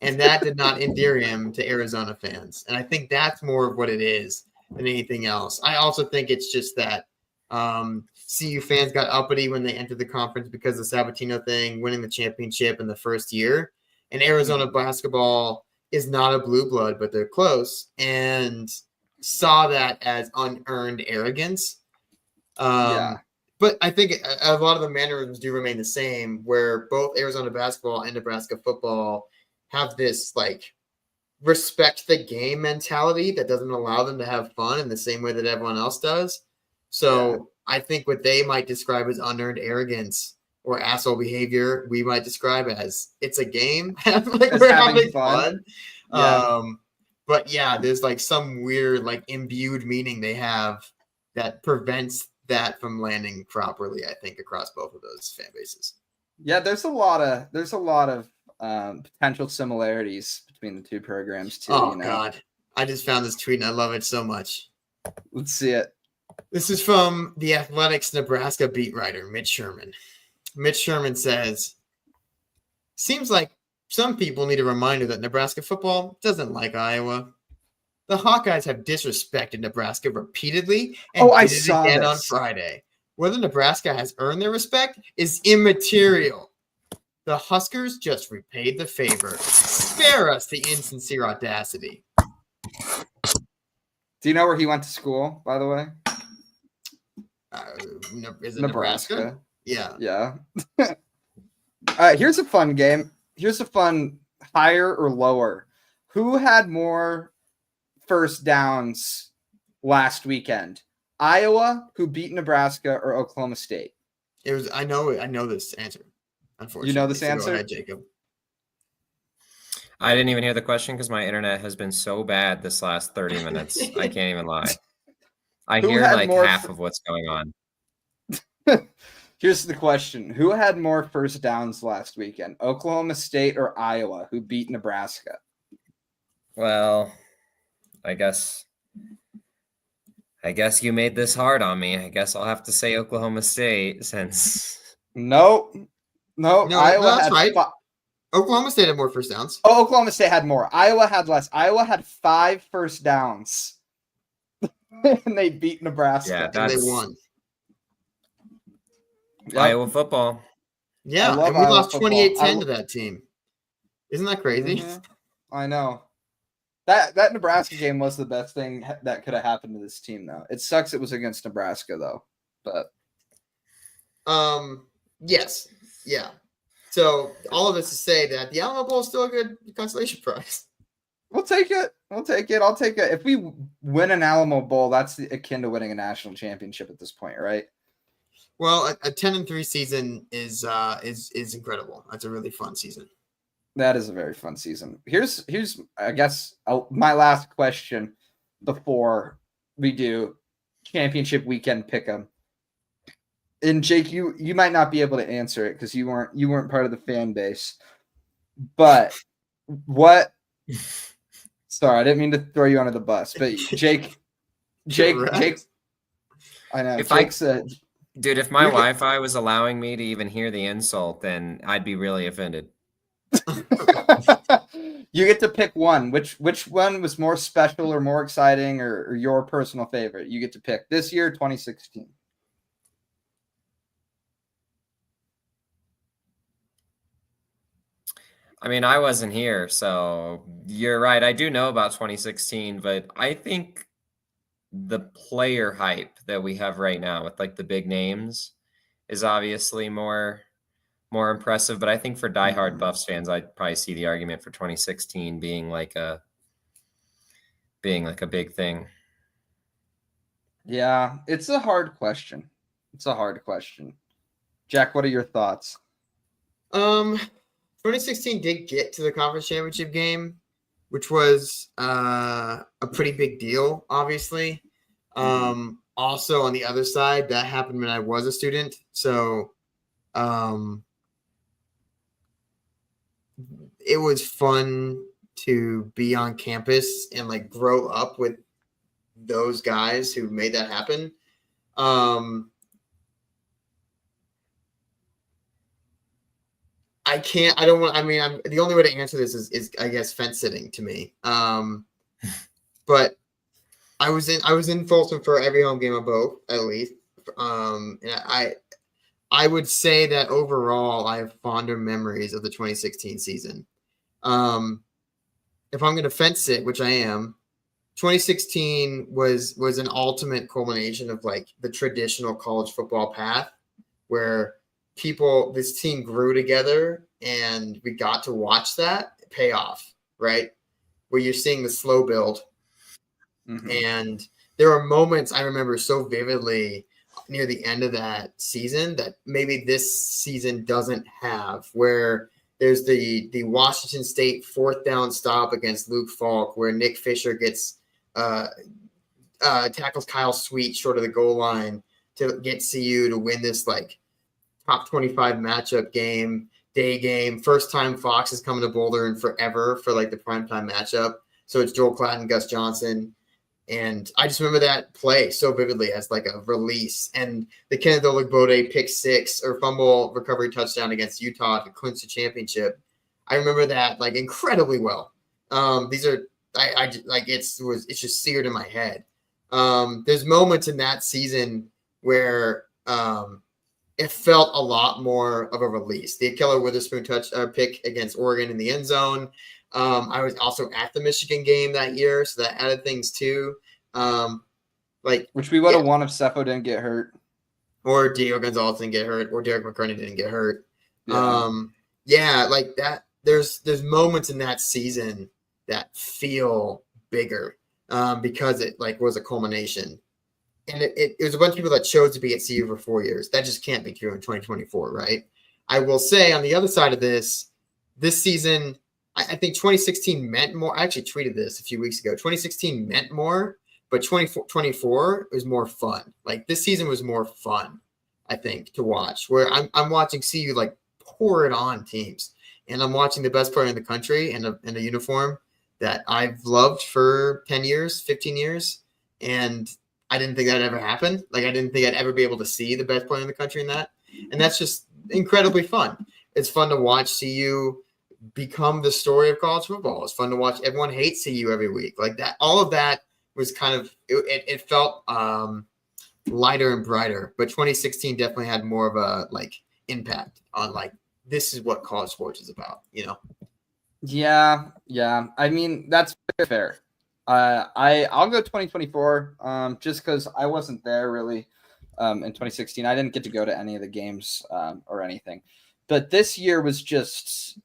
And that did not endear him to Arizona fans. And I think that's more of what it is than anything else. I also think it's just that CU fans got uppity when they entered the conference because of the Sabatino thing, winning the championship in the first year. And Arizona basketball is not a blue blood, but they're close, and saw that as unearned arrogance. But I think a lot of the mannerisms do remain the same, where both Arizona basketball and Nebraska football have this like respect the game mentality that doesn't allow them to have fun in the same way that everyone else does. So I think what they might describe as unearned arrogance or asshole behavior, we might describe as it's a game. Like we're having fun. Yeah. But yeah, there's like some weird like imbued meaning they have that prevents that from landing properly, I think, across both of those fan bases. Yeah, there's a lot of potential similarities between the two programs too. Oh God. I just found this tweet and I love it so much. Let's see it. This is from the Athletics Nebraska beat writer, Mitch Sherman. Mitch Sherman says, seems like some people need a reminder that Nebraska football doesn't like Iowa. The Hawkeyes have disrespected Nebraska repeatedly and I did it saw again this on Friday. Whether Nebraska has earned their respect is immaterial. The Huskers just repaid the favor. Spare us the insincere audacity. Do you know where he went to school, by the way? Is it Nebraska? Yeah. Yeah. Here's a fun game. Here's a fun higher or lower. Who had more first downs last weekend? Iowa, who beat Nebraska, or Oklahoma State? It was. I know this answer. Unfortunately, you know this answer. Go ahead, Jacob. I didn't even hear the question because my internet has been so bad this last 30 minutes. I can't even lie. I hear like half of what's going on. Here's the question. Who had more first downs last weekend? Oklahoma State or Iowa, who beat Nebraska? Well, I guess you made this hard on me. I guess I'll have to say Oklahoma State since No, Iowa had right. Oklahoma State had more first downs. Oh, Oklahoma State had more. Iowa had less. Iowa had 5 first downs. And they beat Nebraska. Yeah, and they won. Yep. Iowa football. Yeah, and we lost 28-10 to that team. Isn't that crazy? Mm-hmm. I know. That Nebraska game was the best thing that could have happened to this team, though. It sucks it was against Nebraska, though. But yes. Yeah. So all of this to say that the Alamo Bowl is still a good consolation prize. We'll take it. I'll take it. If we win an Alamo Bowl, that's akin to winning a national championship at this point, right? Well, a 10-3 season is incredible. That's a really fun season. That is a very fun season. Here's I guess my last question before we do championship weekend pick'em. And Jake, you might not be able to answer it because you weren't part of the fan base. But what? Sorry, I didn't mean to throw you under the bus. But Jake. I know. Jake said, "Dude, if my Wi-Fi was allowing me to even hear the insult, then I'd be really offended." You get to pick one. Which one was more special or more exciting or your personal favorite? You get to pick this year, 2016. I mean, I wasn't here, so you're right. I do know about 2016, but I think the player hype that we have right now with like the big names is obviously more impressive. But I think for diehard Buffs fans, I'd probably see the argument for 2016 being like a big thing. Yeah, it's a hard question. Jack, what are your thoughts? 2016 did get to the conference championship game, which was a pretty big deal, obviously. Also, on the other side, that happened when I was a student. So it was fun to be on campus and like grow up with those guys who made that happen. The only way to answer this is I guess fence sitting to me. But I was in Folsom for every home game of both, at least. And I would say that overall I have fonder memories of the 2016 season. if I'm going to fence it, which I am, 2016 was an ultimate culmination of like the traditional college football path where this team grew together and we got to watch that pay off, right? Where you're seeing the slow build. Mm-hmm. And there are moments I remember so vividly near the end of that season that maybe this season doesn't have, where there's the Washington State 4th down stop against Luke Falk, where Nick Fisher gets tackles Kyle Sweet short of the goal line to get CU to win this like top 25 matchup day game. First time Fox is coming to Boulder in forever for like the primetime matchup. So it's Joel Klatt and Gus Johnson. And I just remember that play so vividly as like a release. And the Kenneth Olagbode pick 6 or fumble recovery touchdown against Utah to clinch the championship. I remember that like incredibly well. These are it's just seared in my head. There's moments in that season where it felt a lot more of a release. The Keller Witherspoon pick against Oregon in the end zone. I was also at the Michigan game that year, so that added things too. Which we would have won if Cepho didn't get hurt, or Diego Gonzalez didn't get hurt, or Derek McCartney didn't get hurt. Like that. There's moments in that season that feel bigger because it like was a culmination. And it was a bunch of people that chose to be at CU for 4 years. That just can't be true in 2024, right? I will say on the other side of this season, I think 2016 meant more. I actually tweeted this a few weeks ago. 2016 meant more, but 2024 was more fun. Like this season was more fun, I think, to watch. Where I'm watching CU like pour it on teams, and I'm watching the best player in the country in a uniform that I've loved for 10 years, 15 years, and I didn't think that'd ever happen. Like I didn't think I'd ever be able to see the best player in the country in that. And that's just incredibly fun. It's fun to watch CU become the story of college football. It's fun to watch everyone hate CU every week. Like that, all of that was kind of, it felt lighter and brighter, but 2016 definitely had more of a like impact on like, this is what college sports is about, you know? Yeah. I mean, that's fair. I'll go 2024 just because I wasn't there really in 2016. I didn't get to go to any of the games or anything. But this year was just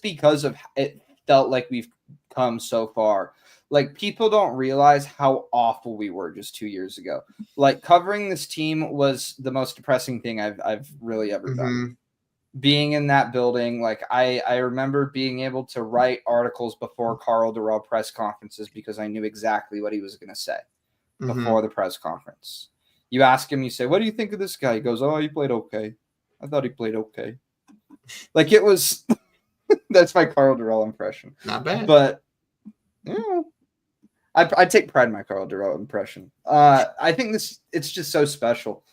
because of it felt like we've come so far. Like people don't realize how awful we were just 2 years ago. Like covering this team was the most depressing thing I've really ever done. Being in that building, like I remember being able to write articles before Carl Durrell press conferences because I knew exactly what he was going to say before the press conference. You ask him, you say, "What do you think of this guy?" He goes, "Oh, he played okay. I thought he played okay." Like it was, that's my Carl Durrell impression. Not bad. But, you know, I take pride in my Carl Durrell impression. I think it's just so special.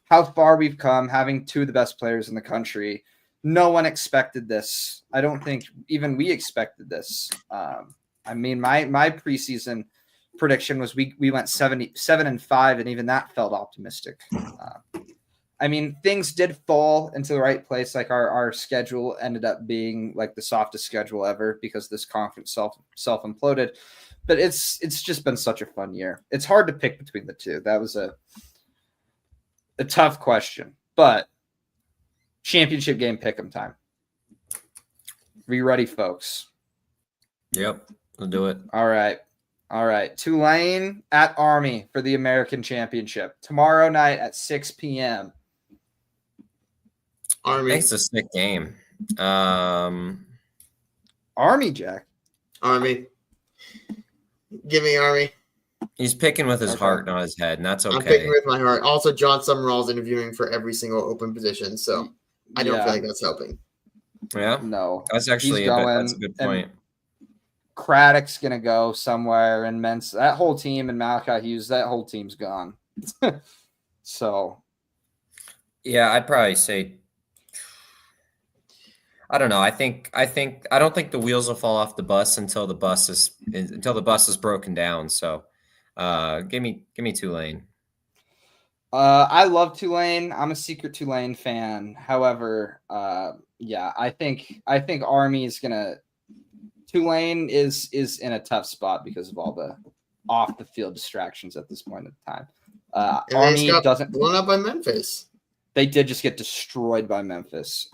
How far we've come, having two of the best players in the country. No one expected this. I don't think even we expected this. I mean, my preseason prediction was we went 7-5, and even that felt optimistic. I mean, things did fall into the right place. Like our schedule ended up being like the softest schedule ever because this conference self imploded. But it's just been such a fun year. It's hard to pick between the two. That was a tough question, but championship game pick'em time. Be ready, folks. Yep, we'll do it. All right. Tulane at Army for the American Championship tomorrow night at 6 p.m. Army. It's a sick game. Army, Jack. Army. Give me Army. He's picking with his heart, not his head, and that's okay. I'm picking with my heart. Also, John Summerall's interviewing for every single open position, so I don't feel like that's helping. Yeah? No. That's actually that's a good point. Craddock's going to go somewhere, and that whole team, and Malachi Hughes, that whole team's gone. So. Yeah, I'd probably say, I don't know. I don't think the wheels will fall off the bus until the bus is broken down. So give me Tulane. I love Tulane. I'm a secret Tulane fan. However, I think Army is gonna Tulane is in a tough spot because of all the off the field distractions at this point in time. And they Army just got doesn't. blown up by Memphis. They did just get destroyed by Memphis.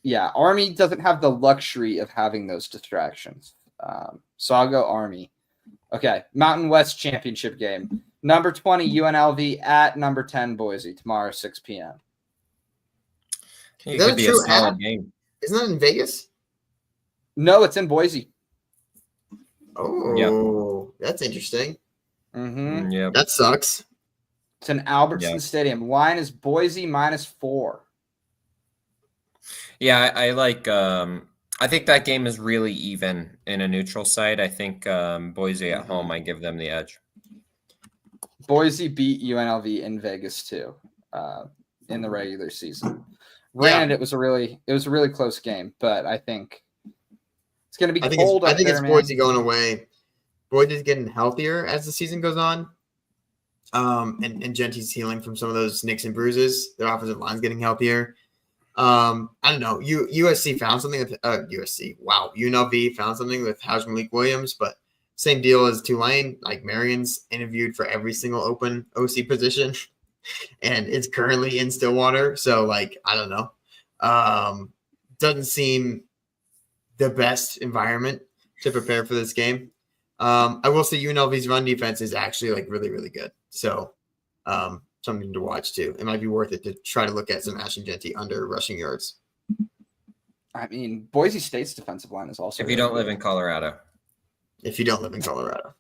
Yeah, Army doesn't have the luxury of having those distractions. So I'll go Army. Okay, Mountain West Championship game. Number 20 UNLV at number 10 Boise tomorrow, 6 p.m. It could be a solid game. Isn't that in Vegas? No, it's in Boise. Oh, That's interesting. Mm-hmm. Yeah, That sucks. It's in Albertson Stadium. Line is Boise -4. Yeah, I like. I think that game is really even in a neutral site. I think Boise at home, I give them the edge. Boise beat UNLV in Vegas too, in the regular season. Granted, it was a really close game, but I think it's going to be cold up there. I think it's Boise going away. Boise's getting healthier as the season goes on. And Genty's healing from some of those nicks and bruises. Their offensive line's getting healthier. I don't know. USC found something with UNLV found something with Howard Malik Williams, but same deal as Tulane. Like Marion's interviewed for every single open OC position, and it's currently in Stillwater. So like I don't know. Doesn't seem the best environment to prepare for this game. I will say UNLV's run defense is actually like really, really good. So something to watch too. It might be worth it to try to look at some Ashton Genty under rushing yards. I mean, Boise State's defensive line is also. If you don't live in Colorado. If you don't live in Colorado.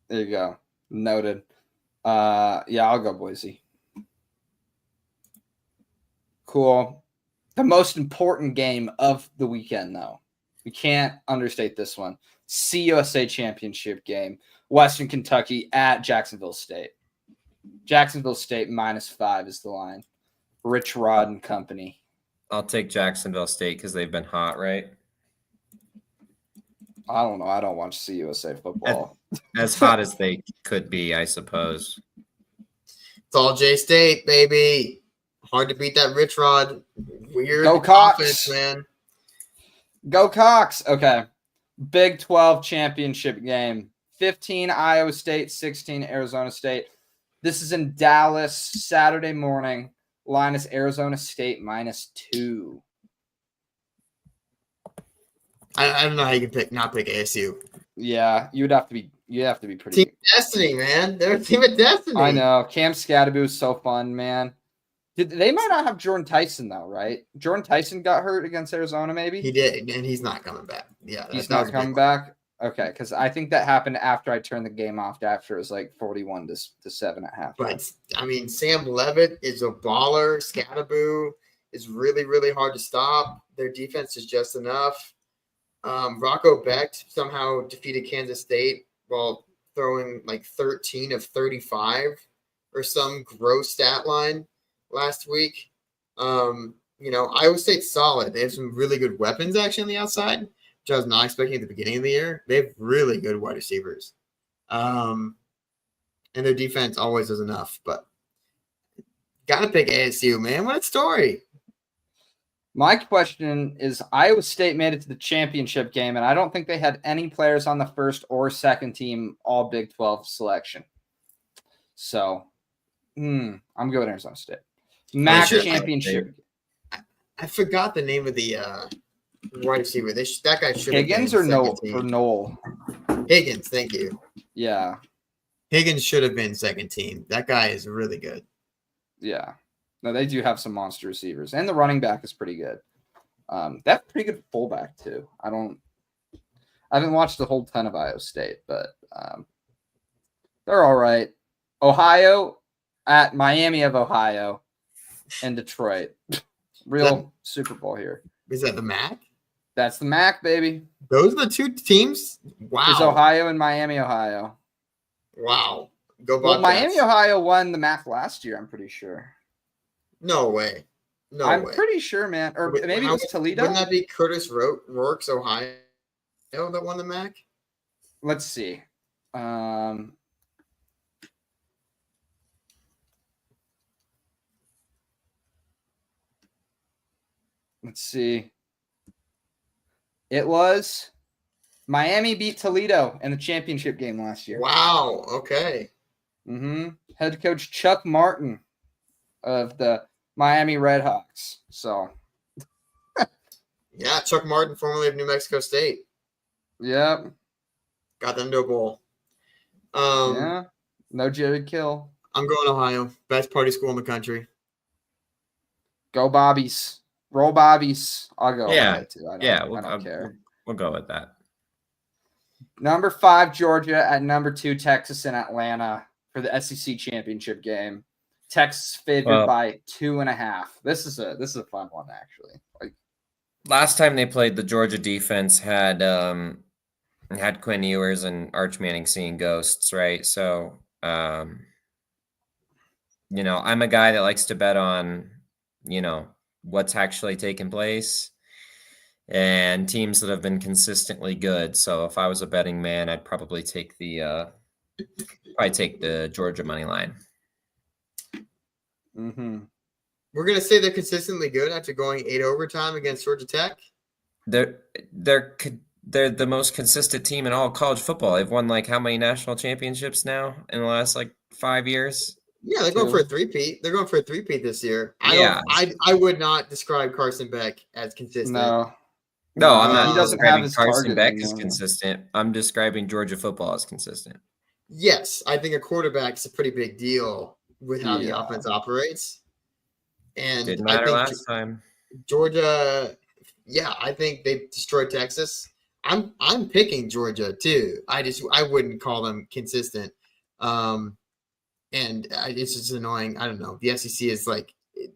There you go. Noted. Yeah, I'll go Boise. Cool. The most important game of the weekend, though. We can't understate this one. CUSA championship game. Western Kentucky at Jacksonville State. Jacksonville State -5 is the line. Rich Rod and company. I'll take Jacksonville State because they've been hot, right? I don't know. I don't watch CUSA football. As hot as they could be, I suppose. It's all J-State, baby. Hard to beat that Rich Rod. Weird Go Cox, offense, man. Go Cox. Okay. Big 12 championship game. 15 Iowa State, 16 Arizona State. This is in Dallas, Saturday morning. Line is Arizona State -2. I don't know how you can not pick ASU. Yeah, you'd have to be pretty. Team of Destiny, man. They're a team of destiny. I know. Cam Scadaboo is so fun, man. They might not have Jordan Tyson though, right? Jordan Tyson got hurt against Arizona, maybe. He did, and he's not coming back. Yeah, he's not coming back. Okay, because I think that happened after I turned the game off. After it was like 41 to 7 at half. But I mean, Sam Levitt is a baller. Scadaboo is really, really hard to stop. Their defense is just enough. Rocco Becht somehow defeated Kansas State while throwing like 13 of 35 or some gross stat line last week. Iowa State's solid. They have some really good weapons actually on the outside, which I was not expecting at the beginning of the year. They have really good wide receivers. And their defense always does enough, but gotta pick ASU, man. What a story. My question is, Iowa State made it to the championship game, and I don't think they had any players on the first or second team all Big 12 selection. So, I'm going Arizona State. MAC championship. I forgot the name of the wide receiver. That guy should Higgins have been or Noel? Higgins, thank you. Yeah. Higgins should have been second team. That guy is really good. Yeah. No, they do have some monster receivers, and the running back is pretty good. They have pretty good fullback too. I haven't watched a whole ton of Iowa State, but they're all right. Ohio at Miami of Ohio and Detroit. Real Super Bowl here. Is that the MAC? That's the MAC, baby. Those are the two teams? Wow. It's Ohio and Miami, Ohio. Wow. Go Bobcats. Well, Miami, Ohio won the MAC last year, I'm pretty sure. No way. I'm pretty sure, man. Or maybe it was Toledo. Wouldn't that be Curtis Rourke's Ohio that won the MAC? Let's see. Let's see. It was Miami beat Toledo in the championship game last year. Wow. Okay. Head coach Chuck Martin of the Miami Redhawks. So, yeah, Chuck Martin, formerly of New Mexico State, yep. got them to a bowl. Yeah. No Jerry Kill. I'm going Ohio. Best party school in the country. Go Bobbies. Roll Bobbies. I'll go Ohio too. I don't care. We'll go with that. Number 5, Georgia. At number 2, Texas and Atlanta for the SEC championship game. Texas favored by 2.5. This is a fun one, actually. Like, last time they played, the Georgia defense had Quinn Ewers and Arch Manning seeing ghosts, right? So, I'm a guy that likes to bet on, what's actually taking place and teams that have been consistently good. So if I was a betting man, I'd probably take the Georgia money line. We're gonna say they're consistently good after going 8 overtime against Georgia Tech. They're the most consistent team in all of college football. They've won how many national championships now in the last 5 years? Yeah, they're going for a three-peat. They're going for a three-peat this year. I would not describe Carson Beck as consistent. No, I'm not. He doesn't have his Carson Beck target as consistent. I'm describing Georgia football as consistent. Yes, I think a quarterback is a pretty big deal with how the offense operates. And didn't matter last time. Georgia, I think they destroyed Texas. I'm picking Georgia too. I wouldn't call them consistent. And it's just annoying. I don't know. The SEC is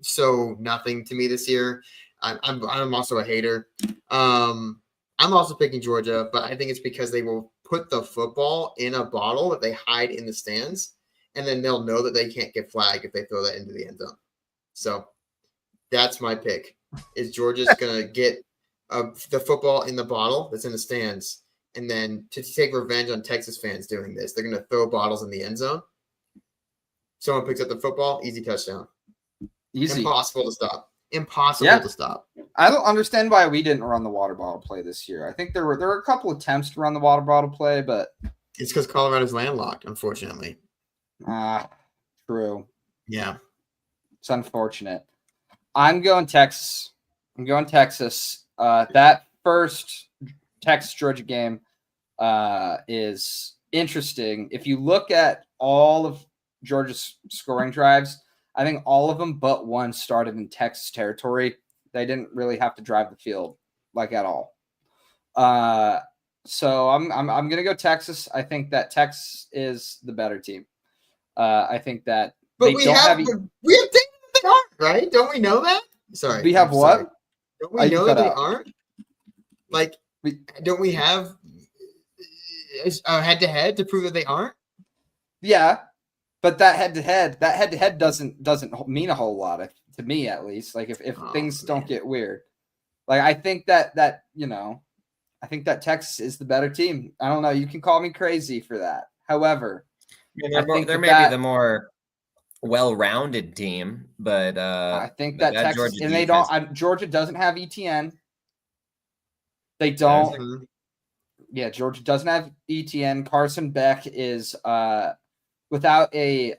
so nothing to me this year. I'm also a hater. I'm also picking Georgia, but I think it's because they will put the football in a bottle that they hide in the stands, and then they'll know that they can't get flagged if they throw that into the end zone. So that's my pick. Is Georgia's gonna get the football in the bottle that's in the stands, and then to take revenge on Texas fans doing this, they're gonna throw bottles in the end zone. Someone picks up the football, easy touchdown. Easy. Impossible to stop. Impossible to stop. I don't understand why we didn't run the water bottle play this year. I think there were a couple attempts to run the water bottle play, but it's because Colorado's landlocked, unfortunately. True. Yeah. It's unfortunate. I'm going Texas. That first Texas-Georgia game is interesting. If you look at all of Georgia's scoring drives, I think all of them but one started in Texas territory. They didn't really have to drive the field at all. So I'm gonna go Texas. I think that Texas is the better team. I think that we have things that they aren't, right? Don't we know that? Sorry. We have what? Sorry. Don't we know that they aren't? Don't we have a head-to-head to prove that they aren't? Yeah. But that head-to-head doesn't mean a whole lot to me, at least. If things don't get weird, I think that I think that Texas is the better team. I don't know. You can call me crazy for that. However, there may be the more well-rounded team, but I think that Texas Georgia doesn't have ETN. They don't. Yeah, Georgia doesn't have ETN. Carson Beck is without a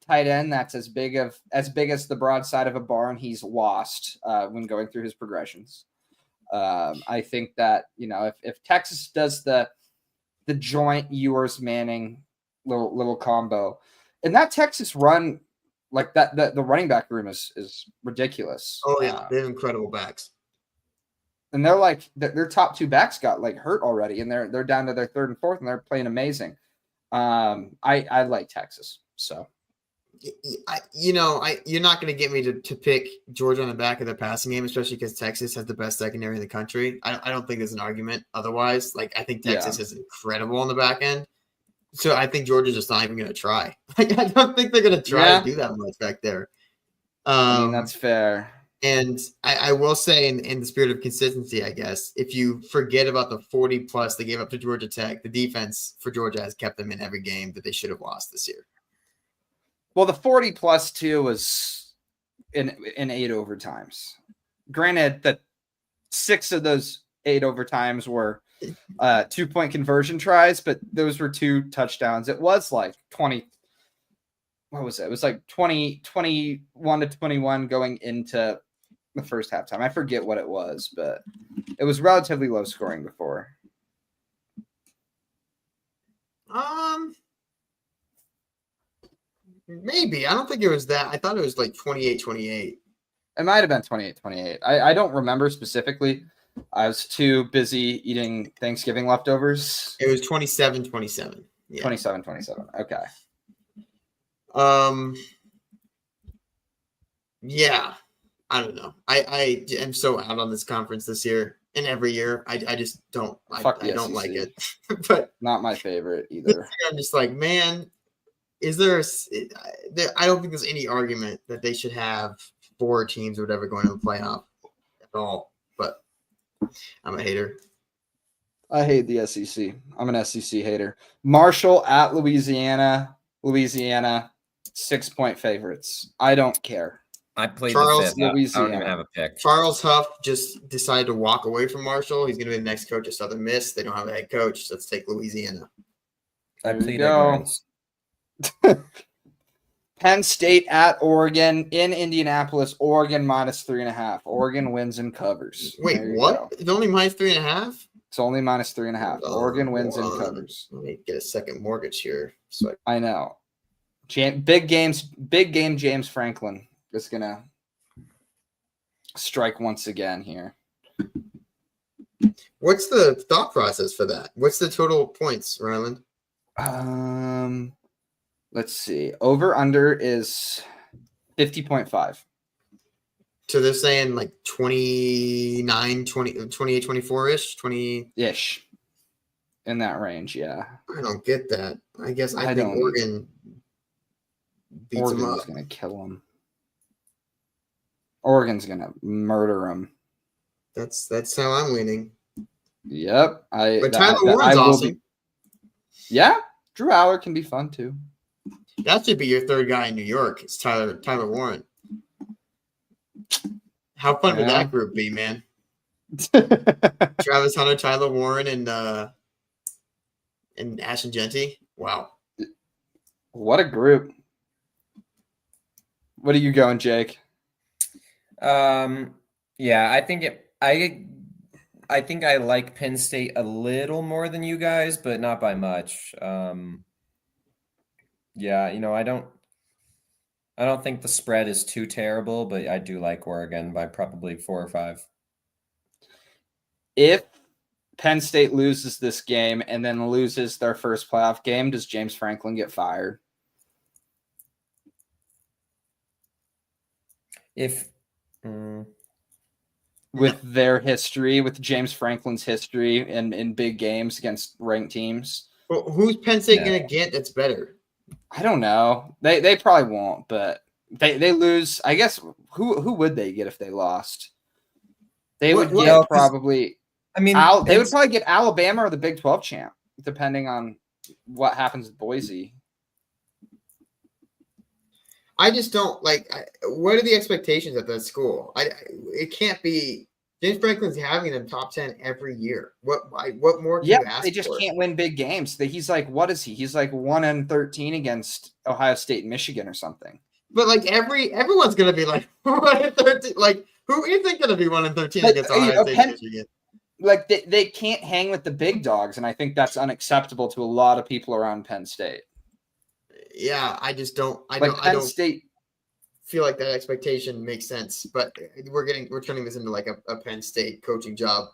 tight end that's as big as the broadside of a barn. He's lost when going through his progressions. I think that if Texas does the joint Ewers Manning little combo, and that Texas run that the running back room is ridiculous. Oh yeah, they have incredible backs. And they're their top 2 backs got hurt already, and they're down to their 3rd and 4th, and they're playing amazing. I like Texas. So, you're not going to get me to pick Georgia on the back of their passing game, especially because Texas has the best secondary in the country. I don't think there's an argument otherwise. I think Texas is incredible on the back end. So I think Georgia's just not even going to try. I don't think they're going to try to do that much back there. That's fair. And I will say, in the spirit of consistency, I guess, if you forget about the 40+ they gave up to Georgia Tech, the defense for Georgia has kept them in every game that they should have lost this year. Well, the 40+ too was in 8 overtimes. Granted, that 6 of those 8 overtimes were 2-point conversion tries, but those were 2 touchdowns. It was like 20. What was it? It was like 21 to 21 going into the first halftime. I forget what it was, but it was relatively low scoring before. Maybe. I don't think it was that. I thought it was like 28-28. It might have been 28-28. I don't remember specifically. I was too busy eating Thanksgiving leftovers. It was 27-27. Yeah. 27-27. Okay. Yeah. I don't know. I am so out on this conference this year and every year. I just don't. I don't like it. But not my favorite either. I'm just like, man, is there? I don't think there's any argument that they should have 4 teams or whatever going to the playoff at all. But I'm a hater. I hate the SEC. I'm an SEC hater. Marshall at Louisiana. Louisiana, 6-point favorites. I don't care. I played Charles, the 5th. I don't even have a pick. Charles Huff just decided to walk away from Marshall. He's going to be the next coach of Southern Miss. They don't have a head coach. Let's take Louisiana. I plead ignorance. Penn State at Oregon in Indianapolis. Oregon -3.5. Oregon wins and covers. Wait, what? Go. It's only -3.5? It's only -3.5. Oregon wins and covers. Let me get a second mortgage here. So I know. Big game. James Franklin is gonna strike once again here. What's the thought process for that? What's the total points, Ryland? Let's see. Over under is 50.5. So they're saying like 29, 20, 28, 24-ish, 20-ish. In that range, yeah. I don't get that. I guess I think Oregon beats them up. Oregon's going to kill them. Oregon's going to murder them. That's how I'm leaning. Yep. But Tyler Warren's awesome. Yeah. Drew Aller can be fun too. That should be your third guy in New York. It's Tyler Warren. How fun would that group be, man? Travis Hunter, Tyler Warren, and Ashton Genty. Wow. What a group. What are you going, Jake? Yeah, I think I think I like Penn State a little more than you guys, but not by much. Yeah, I don't think the spread is too terrible, but I do like Oregon by probably 4 or 5. If Penn State loses this game and then loses their first playoff game, does James Franklin get fired? With their history, with James Franklin's history in big games against ranked teams. Well, who's Penn State going to get that's better? I don't know. They probably won't, but they lose. I guess who would they get if they lost? They would get probably. I mean, they would probably get Alabama or the Big 12 champ, depending on what happens with Boise. I just don't like. What are the expectations at that school? It can't be. James Franklin's having them top 10 every year. What more can you ask for? They just can't win big games. He's like, what is he? He's like 1-13 against Ohio State and Michigan or something. But like everyone's gonna be like 1-13. Like who isn't gonna be 1-13 against Ohio State and Michigan? Like they can't hang with the big dogs, and I think that's unacceptable to a lot of people around Penn State. Yeah, I just don't. I don't State feel like that expectation makes sense. But we're turning this into like a Penn State coaching job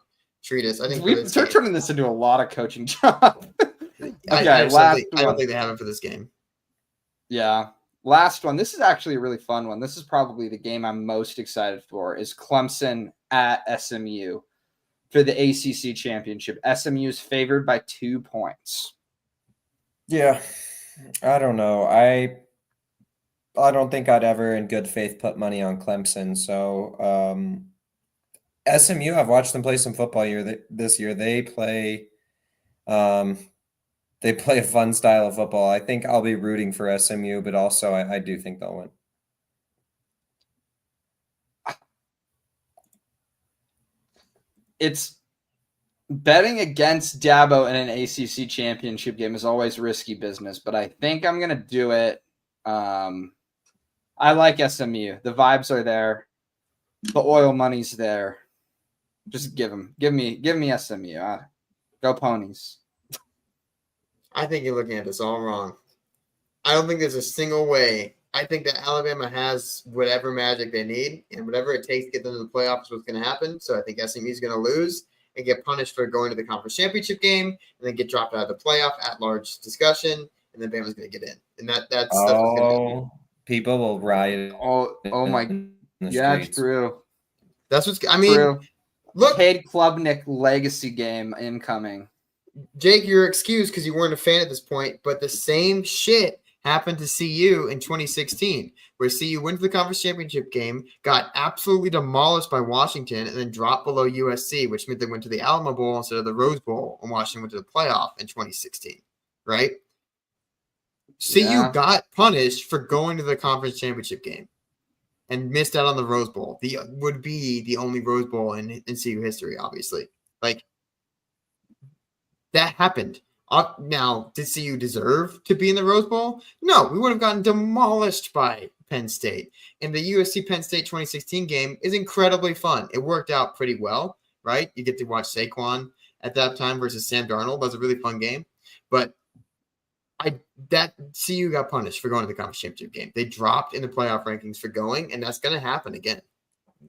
treatise. I think we're turning this into a lot of coaching job. I don't think they have it for this game. Yeah, last one. This is actually a really fun one. This is probably the game I'm most excited for. Is Clemson at SMU for the ACC championship. SMU is favored by 2 points. Yeah. I don't know. I don't think I'd ever in good faith put money on Clemson. So SMU, I've watched them play some football this year. They play a fun style of football. I think I'll be rooting for SMU, but also I do think they'll win. It's Betting against Dabo in an ACC championship game is always risky business, but I think I'm gonna do it. I like SMU. The vibes are there. The oil money's there. Just give me SMU. Go Ponies. I think you're looking at this all wrong. I don't think there's a single way. I think that Alabama has whatever magic they need, and whatever it takes to get them to the playoffs is what's going to happen. So I think SMU is going to lose and get punished for going to the conference championship game, and then get dropped out of the playoff at large discussion, and then Bama's going to get in. And that's what's going to happen. People will riot. Oh my. Yeah, it's true. That's what's. I mean, True. Look, Cade Klubnik legacy game incoming. Jake, you're excused because you weren't a fan at this point, but the same shit happened to CU in 2016, where CU went to the conference championship game, got absolutely demolished by Washington, and then dropped below USC, which meant they went to the Alamo Bowl instead of the Rose Bowl, and Washington went to the playoff in 2016, right? CU got punished for going to the conference championship game and missed out on the Rose Bowl. Would be the only Rose Bowl in CU history, obviously. Like, that happened. Now, did CU deserve to be in the Rose Bowl? No, we would have gotten demolished by Penn State. And the USC Penn State 2016 game is incredibly fun. It worked out pretty well, right? You get to watch Saquon at that time versus Sam Darnold. That was a really fun game. But CU got punished for going to the conference championship game. They dropped in the playoff rankings for going, and that's going to happen again.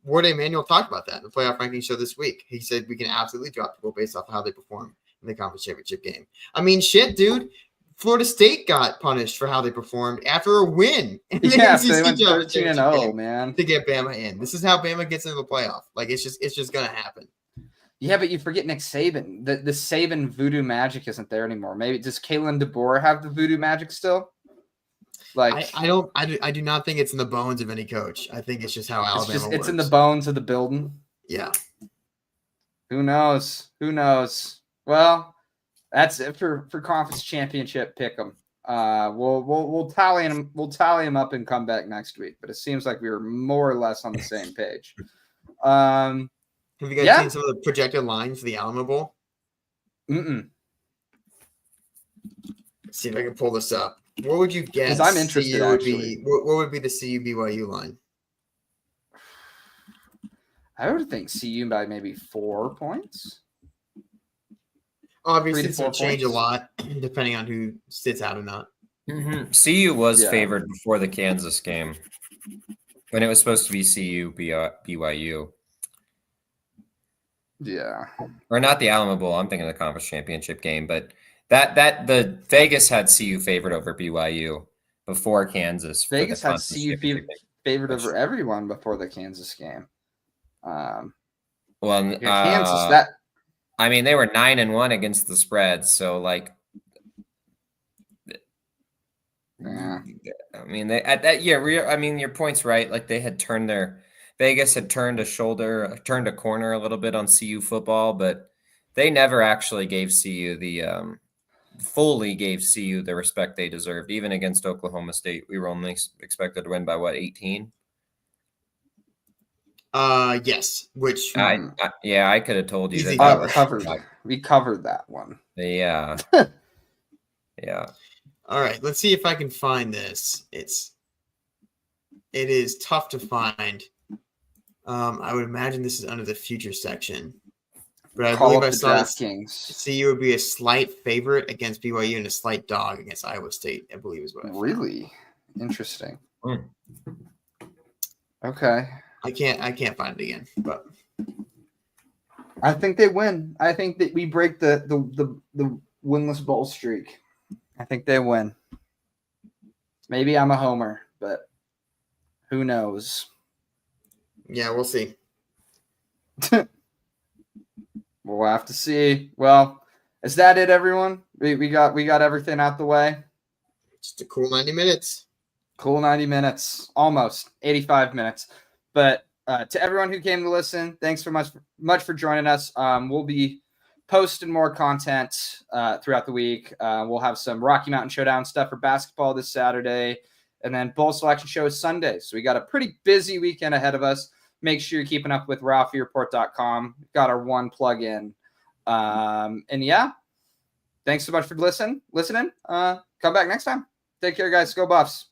Ward Emanuel talked about that in the playoff rankings show this week. He said we can absolutely drop people based off of how they perform in the conference championship game. I mean, shit, dude. Florida State got punished for how they performed after a win. Yeah, they went 13-0, man. To get Bama in. This is how Bama gets into the playoff. Like, it's just going to happen. Yeah, but you forget Nick Saban. The Saban voodoo magic isn't there anymore. Maybe does Kalen DeBoer have the voodoo magic still? Like, I do not think it's in the bones of any coach. I think it's just how Alabama works. It's in the bones of the building. Yeah. Who knows? Well, that's it for conference championship pick'em. We'll tally them. We'll tally them up and come back next week. But it seems like we were more or less on the same page. Have you guys seen some of the projected lines for the Alamo Bowl? Mm-mm. Let's see if I can pull this up. What would you guess? Because I'm interested, actually. What would be the CU BYU line? I would think CU by maybe 4 points. Obviously, it's going to change a lot depending on who sits out or not. Mm-hmm. CU was favored before the Kansas game when it was supposed to be CU BYU. Yeah. Or not the Alamo Bowl. I'm thinking of the conference championship game, but that the Vegas had CU favored over BYU before Kansas. Vegas had CU favored over everyone before the Kansas game. Kansas, I mean, they were 9-1 against the spread, so like, yeah. I mean, they at that year. I mean, your point's right. Like Vegas had turned a corner a little bit on CU football, but they never actually gave CU fully gave CU the respect they deserved. Even against Oklahoma State, we were only expected to win by 18. Yes. Which I could have told you that. We covered that one. Yeah. Yeah. All right. Let's see if I can find this. It is tough to find. I would imagine this is under the future section. But I believe I saw CU would be a slight favorite against BYU and a slight dog against Iowa State, I believe is what I found. Really? Interesting. Okay. I can't find it again, but I think they win. I think that we break the winless bowl streak. I think they win. Maybe I'm a homer, but who knows? Yeah, we'll see. We'll have to see. Well, is that it, everyone? We got everything out the way. Just a cool 90 minutes. Cool 90 minutes. Almost 85 minutes. But to everyone who came to listen, thanks so much for joining us. We'll be posting more content throughout the week. We'll have some Rocky Mountain Showdown stuff for basketball this Saturday, and then bowl selection show is Sunday. So we got a pretty busy weekend ahead of us. Make sure you're keeping up with RalphieReport.com. We've got our one plug-in And yeah, thanks so much for listening. Come back next time. Take care, guys. Go Buffs.